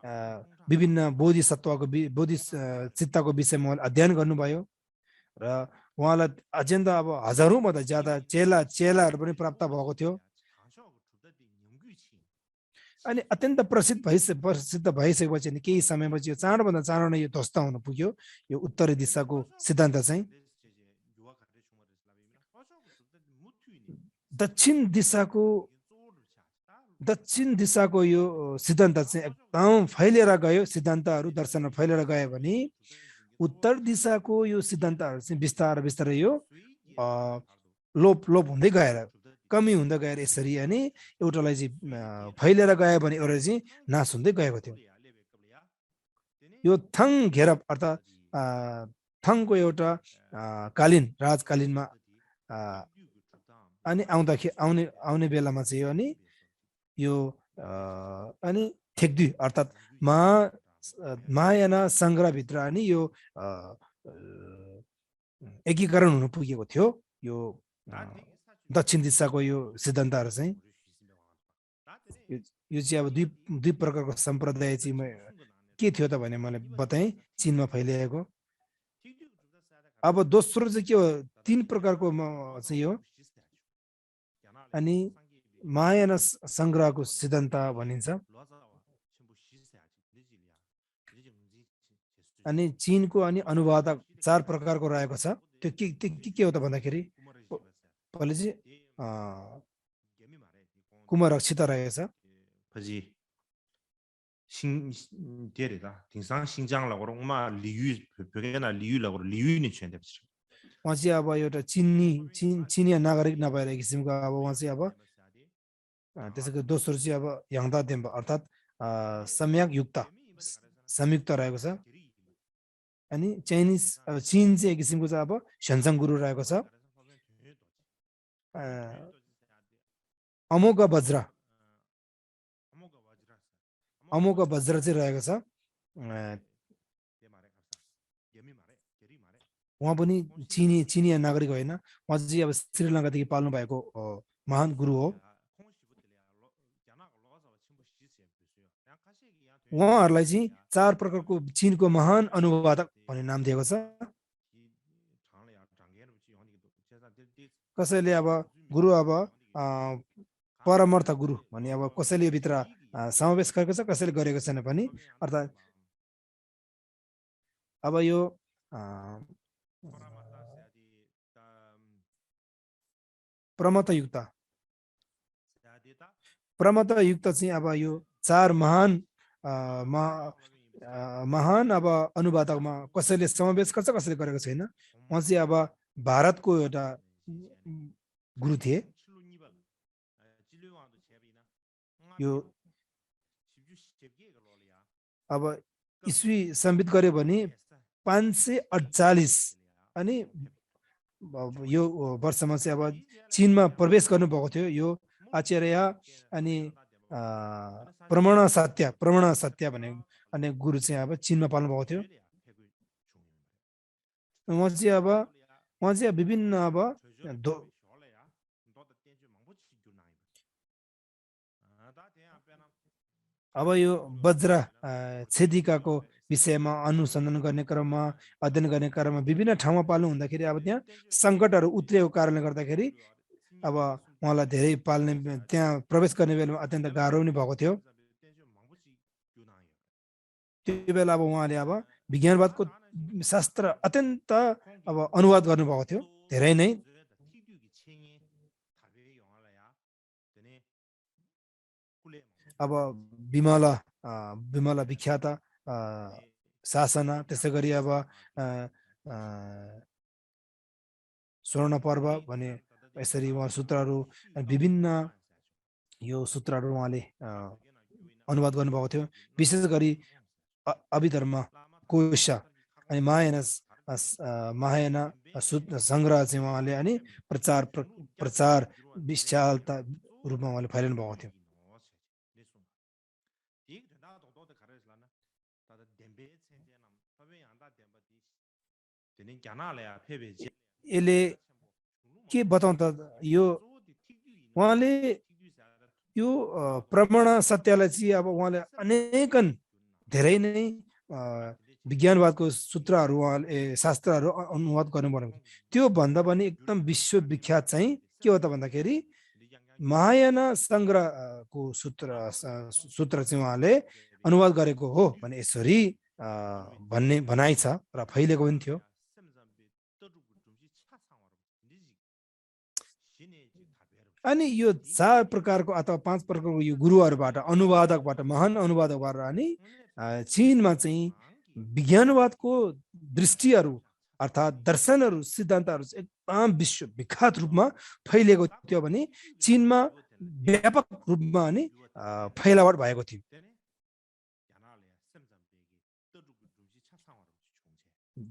विभिन्न बोधिचित्तको विषयमा अध्ययन गर्नुभयो र उहाँलाई अत्यन्त अब हजारौं भन्दा ज्यादा चेलाहरू पनि प्राप्त भएको थियो अनि अत्यन्त प्रसिद्ध भइसकेपछि केही समयपछि यो चाँडोभन्दा चाँडो नै यो ध्वस्त हुन पुग्यो यो उत्तरी दिशाको सिद्धान्त चाहिँ दक्षिण दिशाको यो सिद्धान्त चाहिँ एकदम फैलिएर गयो, सिद्धान्तहरू दर्शनहरू फैलिएर गयो भने उत्तर दिशाको यो सिद्धान्तहरू चाहिँ बिस्तारै बिस्तारै यो लोप हुँदै गएर कमी हुँदै गएर यसरी अनि एउटालाई चाहिँ फैलिएर गयो भने एउटा चाहिँ नाश हुँदै गएको थियो। यो थङ घेरप अर्थात् थङको एउटा राजकालीनमा अनि आउने बेलामा चाहिँ अनि यो अनि थेक्दु अर्थात् महायाना सङ्ग्रहभित्र अनि यो एकीकरण हुन पुगेको थियो। यो दक्षिण दिशाको यो सिद्धान्तहरू चाहिँ यो चाहिँ अब दुई प्रकारको सम्प्रदाय चाहिँ के थियो त भने मैले बताएँ, चीनमा फैलिएको। अब दोस्रो चाहिँ के हो, 3 प्रकारको चाहिँ हो अनि महायाना सङ्ग्रहको सिद्धान्त भनिन्छ। अनि चीनको अनि अनुवाद 4 प्रकारको रहेको छ। त्यो के हो त भन्दाखेरि पहिले चाहिँ कुमारक्षिता रहेछ, उहाँ चाहिँ अब एउटा चिनिया नागरिक नभएर किसिमको अब उहाँ चाहिँ अब त्यसैको दोस्रो चाहिँ अब याङदा देम्बा अर्थात् संयुक्त रहेको छ। अनि चीन चाहिँ एक किसिमको चाहिँ अब शनसङ गुरु रहेको छ। अमोघ वज्र चाहिँ रहेको छ। उहाँ पनि चिनिया नागरिक होइन, उहाँ चाहिँ अब श्रीलङ्कादेखि पाल्नु भएको महान गुरु हो। उहाँहरूलाई चाहिँ 4 प्रकारको चीनको महान अनुवादक भन्ने नाम दिएको छ। कसैले अब गुरु अब परमर्थ गुरु भन्ने अब कसैले यो भित्र समावेश गरेको छ, कसैले गरेको छैन पनि। अर्थात् अब यो प्रमतयुक्त चाहिँ अब यो 4 महान अब अनुवादकमा कसैले समावेश गर्छ, कसैले गरेको छैन। उहाँ चाहिँ अब भारतको एउटा गुरु थिए। यो अब इस्वी सम्बित गर्यो भने 548 अनि यो वर्षमा चाहिँ अब चीनमा प्रवेश गर्नुभएको थियो यो आचार्य अनि प्रमाण सत्य भन्ने अनि गुरु चाहिँ अब चीनमा पाल्नु भएको थियो। उहाँ चाहिँ विभिन्न अब यो वज्र छेदिकाको विषयमा अनुसन्धान गर्ने क्रममा, अध्ययन गर्ने क्रममा विभिन्न ठाउँमा पाल्नु हुँदाखेरि अब त्यहाँ सङ्कटहरू उत्रेको कारणले गर्दाखेरि अब उहाँलाई धेरै पाल्ने, त्यहाँ प्रवेश गर्ने बेलामा अत्यन्त गाह्रो पनि भएको थियो। त्यो बेला अब उहाँले अब विज्ञानवादको शास्त्र अत्यन्त अब अनुवाद गर्नुभएको थियो धेरै नै। अब विमला विख्यात शासना, त्यसै गरी अब स्वर्ण पर्व भने यसरी उहाँ सूत्रहरू विभिन्न यो सूत्रहरू उहाँले अनुवाद गर्नुभएको थियो। विशेष गरी अभिधर्म कोश अनि महायाना सङ्ग्रह चाहिँ उहाँले अनि प्रचार विशालता रूपमा उहाँले फैलाउनु भएको थियो। यसले के बताउँ त, यो उहाँले यो प्रमाण सत्यलाई चाहिँ अब उहाँले अनेकन धेरै नै विज्ञानवादको सूत्रहरू उहाँले शास्त्रहरू अनुवाद गर्नुभयो। त्यो भन्दा पनि एकदम विश्वविख्यात चाहिँ के हो त भन्दाखेरि महायाना सङ्ग्रहको सूत्र चाहिँ उहाँले अनुवाद गरेको हो भने यसरी भन्ने भनाइ छ र फैलेको पनि थियो। अनि यो 4 प्रकारको अथवा 5 प्रकारको यो गुरुहरूबाट अनुवादकबाट महान अनुवादकबाट अनि चीनमा चाहिँ विज्ञानवादको दृष्टिहरू अर्थात् दर्शनहरू सिद्धान्तहरू एकदम विश्वविख्यात रूपमा फैलिएको थियो भने चीनमा व्यापक रूपमा अनि फैलावट भएको थियो।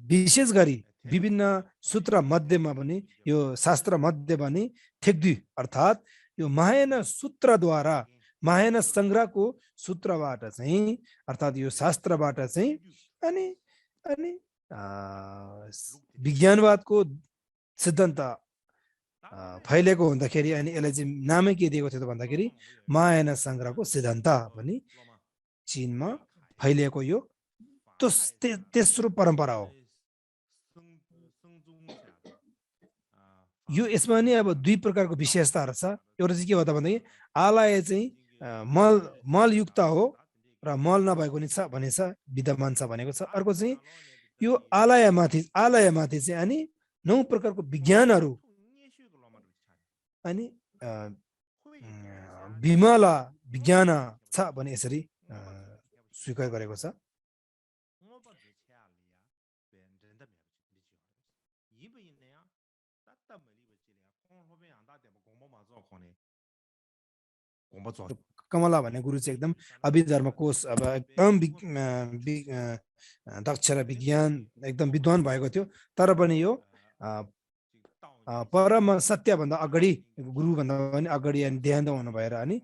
विशेष गरी विभिन्न सूत्र मध्येमा पनि यो शास्त्र मध्ये पनि थेक्दुई अर्थात् यो महायान सूत्रद्वारा महायान संग्रहको सूत्रबाट चाहिँ अर्थात् यो शास्त्रबाट चाहिँ अनि अनि विज्ञानवादको सिद्धान्त फैलेको हुँदाखेरि अनि यसलाई चाहिँ नामै के दिएको थियो त भन्दाखेरि महायान संग्रहको सिद्धान्त पनि चीनमा फैलिएको यो तेस्रो परम्परा हो। यो यसमा नि अब 2 प्रकारको विशेषताहरू छ। एउटा चाहिँ के हो त भन्दाखेरि आलय चाहिँ मलयुक्त हो र मल नभएको नि छ भने छ विद्यमान छ भनेको छ। अर्को चाहिँ यो आलयमाथि चाहिँ अनि 9 प्रकारको विज्ञानहरू अनि विमला विज्ञान छ भने यसरी स्वीकार गरेको छ। कमला भन्ने गुरु चाहिँ एकदम अभिधर्म कोश अब एकदम दक्ष र विज्ञान एकदम विद्वान भएको थियो। तर पनि यो परम सत्य भन्दा अगाडि गुरु भन्दा पनि अगाडि अनि देहान्त हुनु भएर अनि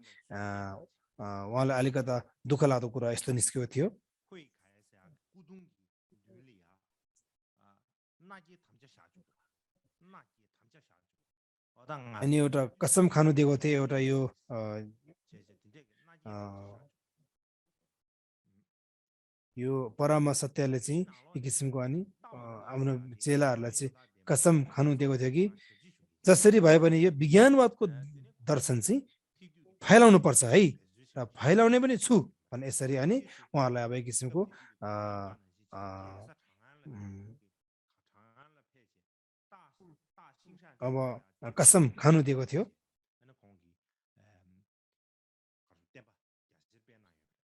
उहाँलाई अलिकता दुःख लाग्दो कुरा यस्तो निस्केको थियो। अनि एउटा कसम खानु दिएको थियो एउटा यो परम सत्यले चाहिँ एक किसिमको अनि आफ्नो चेलाहरूलाई चाहिँ कसम खानु दिएको थियो कि जसरी भए पनि यो विज्ञानवादको दर्शन चाहिँ फैलाउनु पर्छ है र फैलाउने पनि छु भने यसरी अनि उहाँहरूलाई अब एक किसिमको अब कसम खानु दिएको थियो।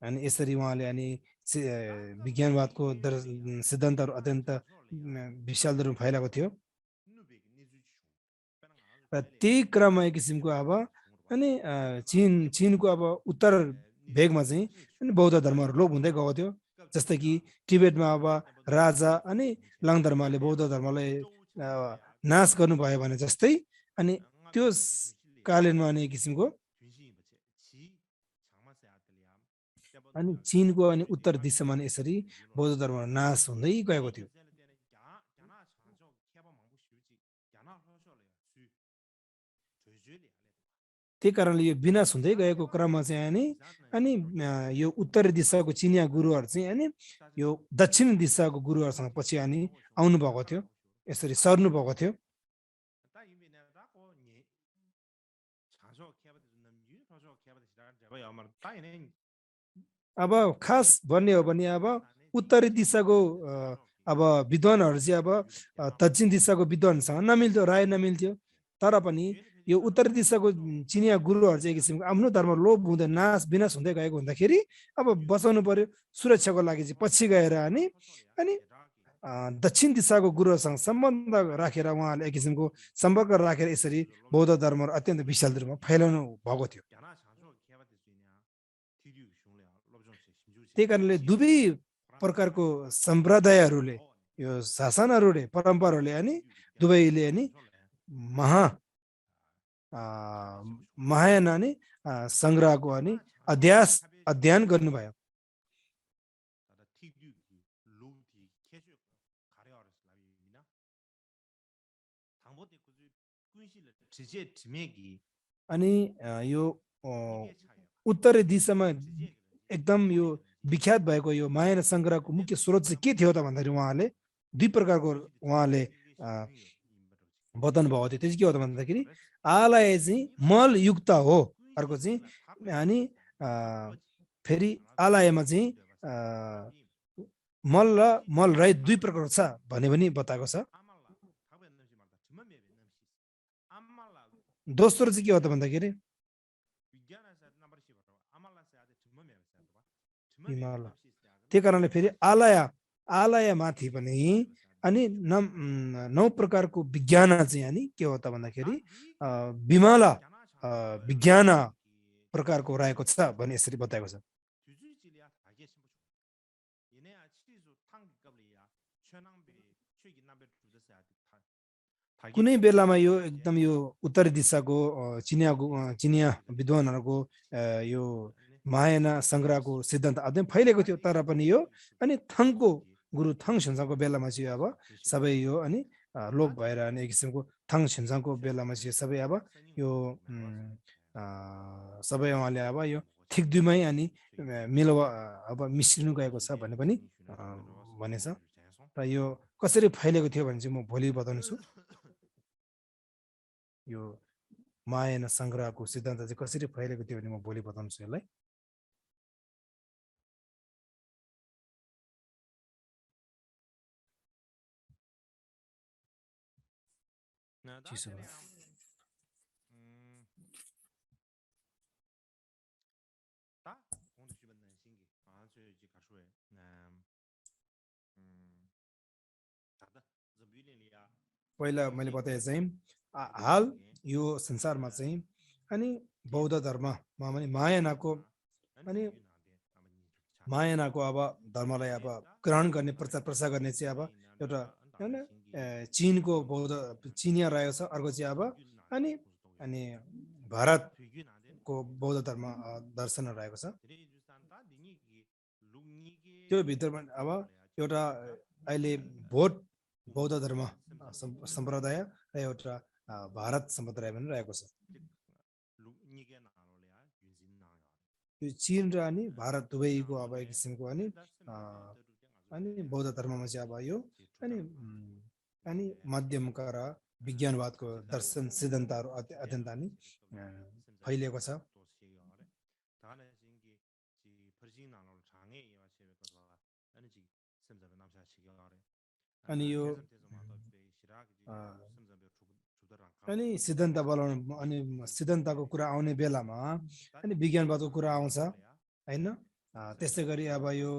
अनि यसरी उहाँले अनि विज्ञानवादको सिद्धान्तहरू अत्यन्त विशाल रूपमा फैलाएको थियो र त्यही क्रममा एक किसिमको अब अनि चीनको अब उत्तर भेगमा चाहिँ अनि बौद्ध धर्महरू लोप हुँदै गएको थियो। जस्तै कि टिबेटमा अब राजा अनि लाङ धर्मले बौद्ध धर्मलाई नाश गर्नुभयो भने जस्तै अनि त्यो कालीनमा अनि एक किसिमको अनि चीनको अनि उत्तर दिशामा यसरी बौद्ध धर्म नाश हुँदै गएको थियो। त्यही कारणले यो विनाश हुँदै गएको क्रममा चाहिँ अनि यो उत्तरी दिशाको चिनिया गुरुहरू चाहिँ अनि यो दक्षिण दिशाको गुरुहरूसँग पछि अनि आउनु भएको थियो, यसरी सर्नु भएको थियो। अब खास भन्ने हो भने अब उत्तरी दिशाको अब विद्वानहरू चाहिँ अब दक्षिण दिशाको विद्वानसँग नमिल्थ्यो, राय नमिल्थ्यो। तर पनि यो उत्तरी दिशाको चिनिया गुरुहरू चाहिँ किसिमको आफ्नो धर्म लोप हुँदै विनाश हुँदै गएको हुँदाखेरि अब बचाउनु पर्यो, सुरक्षाको लागि चाहिँ पछि गएर अनि दक्षिण दिशाको गुरुहरूसँग सम्बन्ध राखेर उहाँले एक किसिमको सम्पर्क राखेर यसरी बौद्ध धर्महरू अत्यन्त विशाल रूपमा फैलाउनु भएको थियो। त्यही कारणले दुवै प्रकारको सम्प्रदायहरूले यो शासनहरूले परम्पराहरूले अनि दुवैले अनि महायान अनि संग्रहको अनि अध्ययन गर्नुभयो। अनि यो उत्तरी दिशामा एकदम यो विख्यात भएको यो महायान संग्रहको मुख्य स्रोत चाहिँ के थियो त भन्दाखेरि उहाँले 2 प्रकारको उहाँले बताउनु भएको थियो। त्यो चाहिँ के हो त भन्दाखेरि आलय चाहिँ मलयुक्त हो, अर्को चाहिँ अनि फेरि आलयमा चाहिँ मल र मल रहित 2 प्रकारको छ भने पनि बताएको छ। दोस्रो चाहिँ के हो त भन्दाखेरि हिमाल त्यही कारणले फेरि आलय माथि पनि अनि 9 प्रकारको विज्ञान चाहिँ अनि के हो त भन्दाखेरि विमल विज्ञान प्रकारको रहेको छ भन्ने यसरी बताएको छ कुनै बेलामा यो एकदम यो उत्तरी दिशाको चिनिया विद्वानहरूको यो मायना संग्रहको सिद्धान्त अध्ययन फैलेको थियो तर पनि यो अनि थङको गुरु थङ छिन्साङको बेलामा चाहिँ अब सबै यो अनि लोप भएर अनि एक किसिमको थङ छिन्साङको बेलामा चाहिँ सबै अब यो सबै उहाँले अब यो ठिक दुईमै अनि अब मिश्रिनु गएको छ भन्ने पनि भनेछ र यो कसरी फैलेको थियो भने चाहिँ म भोलि बताउनेछु यो मायना संग्रहको सिद्धान्त चाहिँ कसरी फैलेको थियो भने म भोलि बताउँछु यसलाई चिसो पहिला मैले बताए चाहिँ हाल यो संसारमा चाहिँ अनि बौद्ध धर्ममा पनि मायनाको अब धर्मलाई अब ग्रहण गर्ने प्रचार प्रसार गर्ने चाहिँ अब एउटा हैन चीनको बौद्ध चिनिया रहेको छ अर्को चाहिँ अब अनि भारतको बौद्ध धर्म दर्शन रहेको छ त्यो भित्रमा अब एउटा अहिले बौद्ध धर्म सम्प्रदाय र एउटा भारत सम्प्रदाय पनि रहेको छ यो चीन र अनि भारत दुवैको अब एक किसिमको अनि बौद्ध धर्ममा चाहिँ अब यो अनि मध्यमका र विज्ञानवादको दर्शन सिद्धान्तहरू अत्यन्त अनि फैलिएको छ अनि यो अनि सिद्धान्त बोलाउनु अनि सिद्धान्तको कुरा आउने बेलामा अनि विज्ञानवादको कुरा आउँछ हैन त्यसै गरी अब यो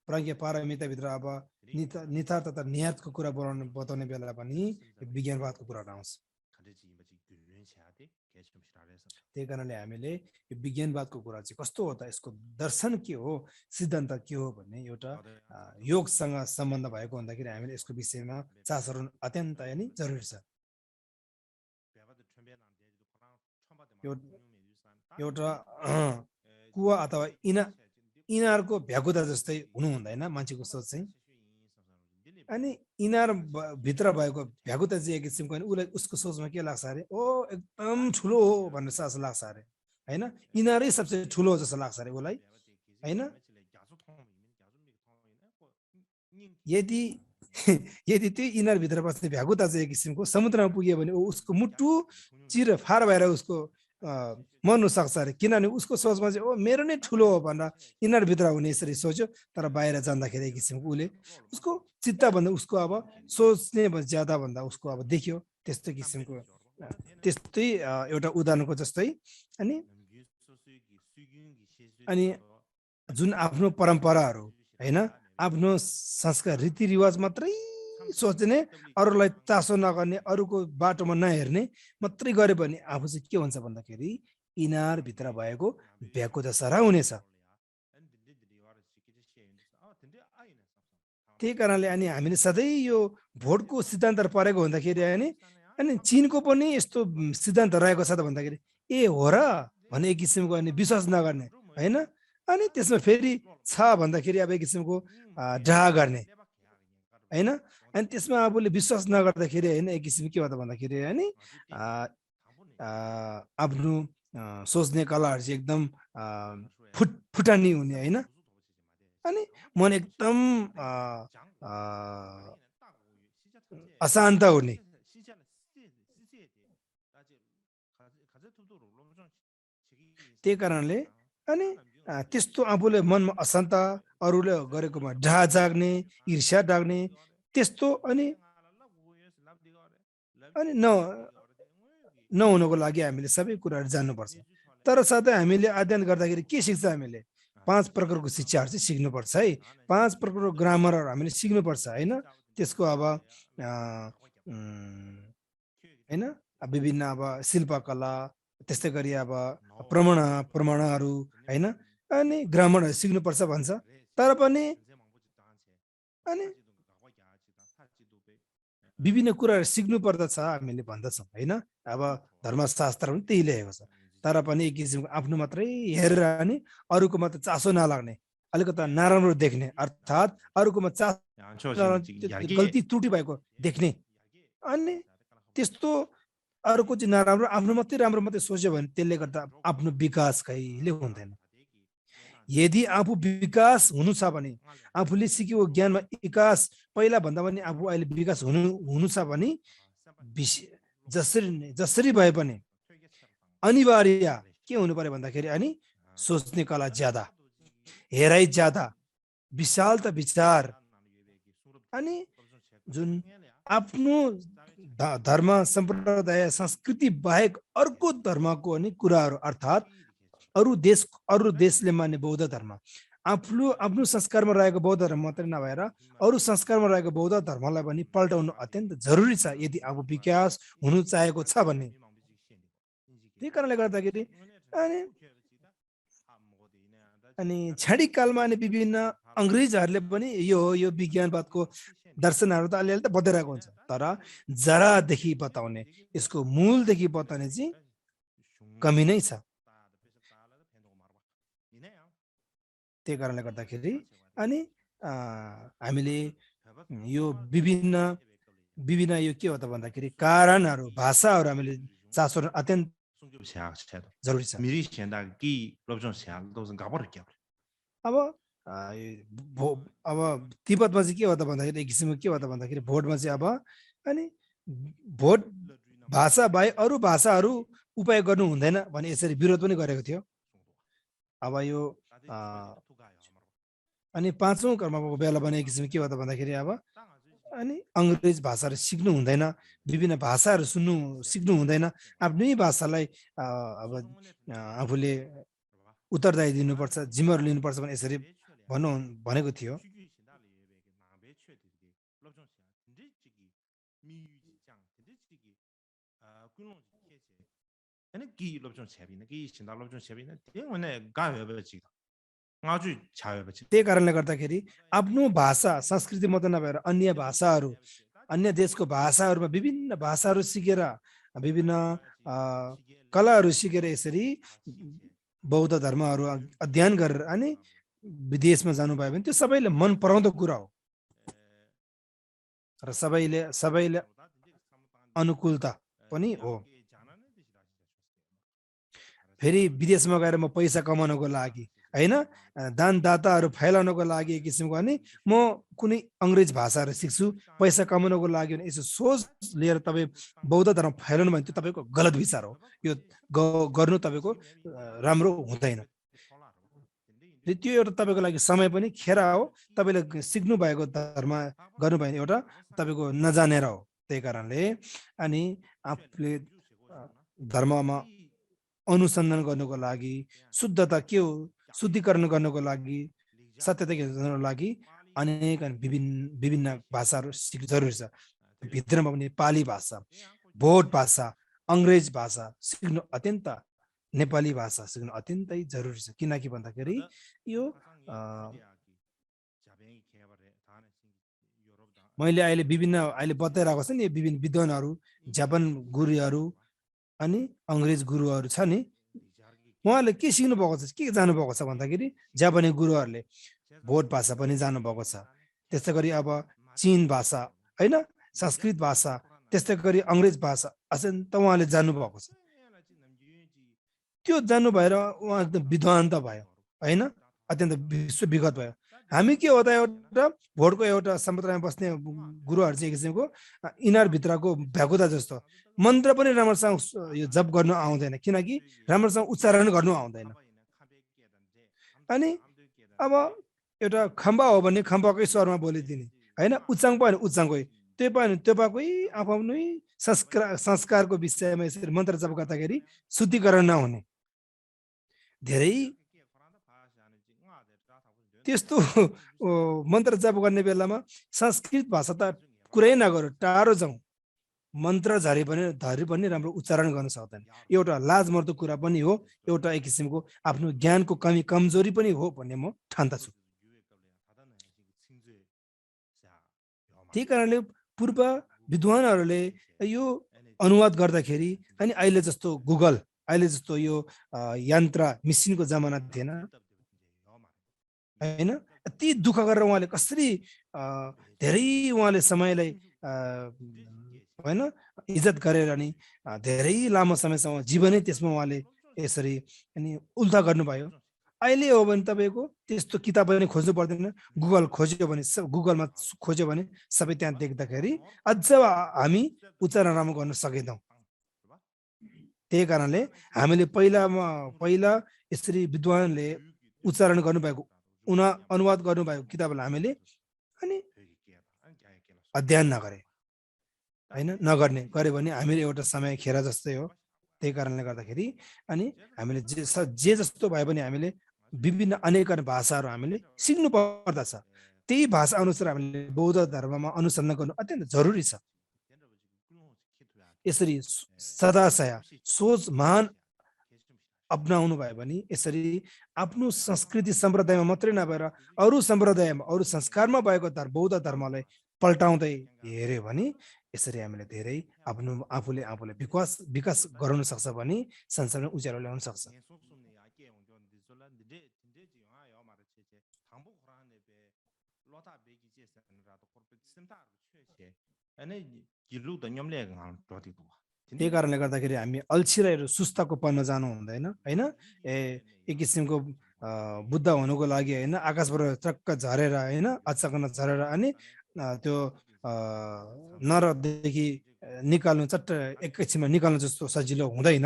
प्राज्ञ पारमिता भित्र अब नितार्थ तथा नियतको कुरा बताउने बेला पनि विज्ञानवादको कुरा आउँछ त्यही कारणले हामीले यो विज्ञानवादको कुरा चाहिँ कस्तो हो त यसको दर्शन के हो सिद्धान्त के हो भन्ने एउटा योगसँग सम्बन्ध भएको भन्दाखेरि हामीले यसको विषयमा चासो अत्यन्त नि जरुरी छ एउटा कुवा अथवा इनारको भ्याकुता जस्तै हुनु हुँदैन मान्छेको सोच चाहिँ अनि इनार भित्र भएको भ्याकुता चाहिँ एक किसिमको उसलाई उसको सोचमा के लाग्छ अरे ओ एकदम ठुलो हो भन्ने जस्तो लाग्छ अरे हैन इनारै सबसे ठुलो जस्तो लाग्छ अरे उसलाई हैन यदि त्यो इनार भित्र बस्ने भ्याकुता चाहिँ एक किसिमको समुद्रमा पुग्यो भने उसको मुटु चिर फार भएर उसको मर्नु सक्छ अरे किनभने उसको सोचमा चाहिँ ओ मेरो नै ठुलो हो भनेर इनारभित्र हुने यसरी सोच्यो तर बाहिर जाँदाखेरि एक किसिमको उसले उसको चित्त भन्दा उसको अब सोच्ने ज्यादा भन्दा उसको अब देखियो त्यस्तो किसिमको त्यस्तै एउटा उदाहरणको जस्तै अनि जुन आफ्नो परम्पराहरू हैन आफ्नो संस्कार रीतिरिवाज मात्रै सोच्ने अरूलाई चासो नगर्ने अरूको बाटोमा नहेर्ने मात्रै गर्यो भने आफू चाहिँ के हुन्छ भन्दाखेरि इनार भित्र भएको भ्याकुता सारा हुनेछ त्यही कारणले अनि हामीले सधैँ यो भोटको सिद्धान्त परेको हुँदाखेरि अनि चीनको पनि यस्तो सिद्धान्त रहेको छ त भन्दाखेरि ए हो र भन्ने एक किसिमको अनि विश्वास नगर्ने हैन अनि त्यसमा फेरि छ भन्दाखेरि अब एक किसिमको डाहा गर्ने हैन अनि त्यसमा आफूले विश्वास नगर्दाखेरि हैन एक किसिम के हो त भन्दाखेरि अनि आफ्नो सोच्ने कलाहरू चाहिँ एकदम फुटानी हुने हैन अनि मन एकदम अशान्त हुने त्यही कारणले अनि त्यस्तो आफूले मनमा अशान्त अरूले गरेकोमा डाहा जाग्ने ईर्ष्या जाग्ने त्यस्तो अनि नहुनको लागि हामीले सबै कुराहरू जान्नुपर्छ। तर साथै हामीले अध्ययन गर्दाखेरि के सिक्छ हामीले 5 प्रकारको शिक्षाहरू चाहिँ सिक्नुपर्छ है। 5 प्रकारको ग्रामरहरू हामीले सिक्नुपर्छ हैन। त्यसको अब हैन विभिन्न अब शिल्पकला त्यस्तै गरी अब प्रमाणहरू हैन अनि ग्रामरहरू सिक्नुपर्छ भन्छ। तर पनि अनि विभिन्न कुराहरू सिक्नु पर्दछ हामीले भन्दछौँ हैन। अब धर्मशास्त्र पनि त्यही लेखेको छ। तर पनि एक किसिमको आफ्नो मात्रै हेरेर अनि अरूको मात्र चासो नलाग्ने, अलिकता नराम्रो देख्ने, अर्थात् अरूकोमा गल्ती त्रुटि भएको देख्ने अनि त्यस्तो अरूको चाहिँ नराम्रो आफ्नो मात्रै राम्रो मात्रै सोच्यो भने त्यसले गर्दा आफ्नो विकास कहिले हुँदैन। यदि आफू विकास हुनु छ भने आफूले सिकेको ज्ञानमा विकास पहिला भन्दा पनि आफू अहिले विकास हुनु छ भने जसरी भए पनि अनिवार्य के हुनु पर्यो भन्दाखेरि अनि सोच्ने कला ज्यादा, हेराइ ज्यादा, विशालता विचार अनि जुन आफ्नो धर्म सम्प्रदाय संस्कृति बाहेक अर्को धर्मको अनि कुराहरू अर्थात् अरू देशले मान्ने बौद्ध धर्म आफ्नो संस्कारमा रहेको बौद्ध धर्म मात्रै नभएर अरू संस्कारमा रहेको बौद्ध धर्मलाई पनि पल्टाउनु अत्यन्त जरुरी छ यदि आफू विकास हुनु चाहेको छ भने। त्यही कारणले गर्दाखेरि अनि क्षणिक कालमा अनि विभिन्न अङ्ग्रेजहरूले पनि यो विज्ञानवादको दर्शनहरू त अलिअलि त बदलिरहेको हुन्छ। तर जरादेखि बताउने यसको मूलदेखि बताउने चाहिँ कमी नै छ। त्यही कारणले गर्दाखेरि अनि हामीले यो विभिन्न यो के हो त भन्दाखेरि कारणहरू भाषाहरू हामीले चासो अत्यन्त जरुरी छ। अब तिब्बतमा चाहिँ के हो त भन्दाखेरि एक किसिमको के हो त भन्दाखेरि भोटमा चाहिँ अब अनि भोट भाषा बाहेक अरू भाषाहरू उपयोग गर्नु हुँदैन भने यसरी विरोध पनि गरेको थियो। अब यो अनि 5औं कर्मको बेला भने एक किसिमको के हो त भन्दाखेरि अब अनि अङ्ग्रेज भाषाहरू सिक्नु हुँदैन, विभिन्न भाषाहरू सिक्नु हुँदैन, आफ्नै भाषालाई अब आफूले उत्तरदायी दिनुपर्छ, जिम्मेवारी लिनुपर्छ भने यसरी भनेको थियो। त्यही कारणले गर्दाखेरि आफ्नो भाषा संस्कृति मात्र नभएर अन्य भाषाहरू अन्य देशको भाषाहरूमा विभिन्न भाषाहरू सिकेर विभिन्न कलाहरू सिकेर यसरी बौद्ध धर्महरू अध्ययन गरेर अनि विदेशमा जानुभयो भने त्यो सबैले मन पराउँदो कुरा हो र सबैले अनुकूलता पनि हो। फेरि विदेशमा गएर म पैसा कमाउनको लागि हैन दानदाताहरू फैलाउनको लागि एक किसिमको अनि म कुनै अङ्ग्रेज भाषाहरू सिक्छु पैसा कमाउनको लागि भने यसो सोच लिएर तपाईँ बौद्ध धर्म फैलाउनु भने त्यो तपाईँको गलत विचार हो। यो गर्नु तपाईँको राम्रो हुँदैन। त्यो एउटा तपाईँको लागि समय पनि खेर हो। तपाईँले सिक्नु भएको धर्म गर्नु भयो भने एउटा तपाईँको नजानेर हो। त्यही कारणले अनि आफूले धर्ममा अनुसन्धान गर्नुको लागि शुद्धता के हो शुद्धिकरण गर्नको लागि सत्यता हेर्नको लागि अनेक विभिन्न भाषाहरू सिक्नु जरुरी छ। भित्रमा पनि नेपाली भाषा, भोट भाषा, अङ्ग्रेज भाषा सिक्नु अत्यन्त नेपाली भाषा सिक्नु अत्यन्तै जरुरी छ। किनकि भन्दाखेरि यो मैले अहिले बताइरहेको छ नि विभिन्न विद्वानहरू जापान गुरुहरू अनि अङ्ग्रेज गुरुहरू छ नि उहाँहरूले के सिक्नु भएको छ के जानु भएको छ भन्दाखेरि जापानी गुरुहरूले भोट भाषा पनि जानु भएको छ। त्यस्तै गरी अब चीन भाषा हैन संस्कृत भाषा त्यस्तै गरी अङ्ग्रेज भाषा अत्यन्त उहाँले जानु भएको छ। त्यो जानु भएर उहाँ एकदम विद्वान त भयो हैन अत्यन्त विश्व विगत भयो। हामी के हो त एउटा भोटको एउटा सम्प्रदायमा बस्ने गुरुहरू चाहिँ एक किसिमको इनार भित्रको भ्याकुता जस्तो मन्त्र पनि राम्रोसँग यो जप गर्नु आउँदैन किनकि राम्रोसँग उच्चारण गर्नु आउँदैन। अनि अब एउटा खम्बा हो भने खम्बाकै स्वरमा बोलिदिने हैन उच्चाङ भयो भने उच्चाङकै त्यो पनि त्यो पाएकै आफ्नै संस्कारको विषयमा यसरी मन्त्र जप गर्दाखेरि शुद्धिकरण नहुने धेरै त्यस्तो मन्त्र जप गर्ने बेलामा संस्कृत भाषा त कुरै नगरौँ, टाढो जाउँ, मन्त्र धरि पनि राम्रो उच्चारण गर्न सक्दैन। एउटा लाजमर्दो कुरा पनि हो, एउटा एक किसिमको आफ्नो ज्ञानको कमजोरी पनि हो भन्ने म ठान्दछु। त्यही कारणले पूर्व विद्वानहरूले यो अनुवाद गर्दाखेरि अनि अहिले जस्तो गुगल, अहिले जस्तो यो यन्त्र मिसिनको जमाना थिएन हैन। यति दुःख गरेर उहाँले कसरी धेरै उहाँले समयलाई हैन इज्जत गरेर नि धेरै लामो समयसम्म जीवनै त्यसमा उहाँले यसरी अनि उल्था गर्नुभयो। अहिले हो भने तपाईँको त्यस्तो किताब पनि खोज्नु पर्दैन, गुगल खोज्यो भने गुगलमा खोज्यो भने सबै त्यहाँ देख्दाखेरि अझ हामी उच्चारण राम्रो गर्न सकेनौँ। त्यही कारणले हामीले पहिला यसरी विद्वानले उच्चारण गर्नुभएको अनुवाद गर्नुभएको किताबलाई हामीले अनि अध्ययन नगर्ने गऱ्यो भने हामीले एउटा समय खेर जस्तै हो। त्यही कारणले गर्दाखेरि अनि हामीले जे जस्तो भए पनि हामीले विभिन्न अनेक भाषाहरू हामीले सिक्नु पर्दछ। त्यही भाषा अनुसार हामीले बौद्ध धर्ममा अनुसन्धान गर्नु अत्यन्त जरुरी छ। यसरी सदाशय सोच महान अपनाउनु भयो भने यसरी आफ्नो संस्कृति सम्प्रदायमा मात्रै नभएर अरू सम्प्रदायमा अरू संस्कारमा भएको बौद्ध धर्मलाई पल्टाउँदै हेऱ्यो भने यसरी हामीले धेरै आफूले विकास गराउन सक्छ भने संसारमा उज्यालो ल्याउन सक्छ। त्यही कारणले गर्दाखेरि हामी अल्छिरहेर सुस्तको पन्न जानु हुँदैन हैन। एक किसिमको बुद्ध हुनुको लागि हैन आकाशबाट चक्क झरेर हैन अचानक झरेर अनि त्यो नरकदेखि निकाल्नु चट्ट एकैछिनमा निकाल्नु जस्तो सजिलो हुँदैन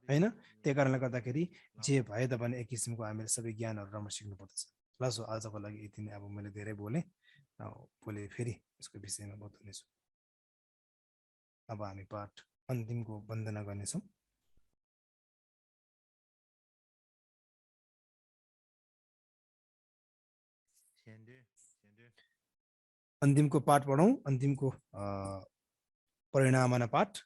हैन। त्यही कारणले गर्दाखेरि जे भए पनि एक किसिमको हामीले सबै ज्ञानहरू राम्रो सिक्नु पर्दछ। ल सो आजको लागि यति नै। अब मैले धेरै बोलेँ, भोलि फेरि यसको विषयमा बताउनेछु। अब हामी पाठ अन्तिमको वन्दना गर्नेछौँ। अन्तिमको पाठ पढौँ, अन्तिमको परिणामना पाठ।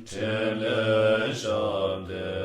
Chele Shabde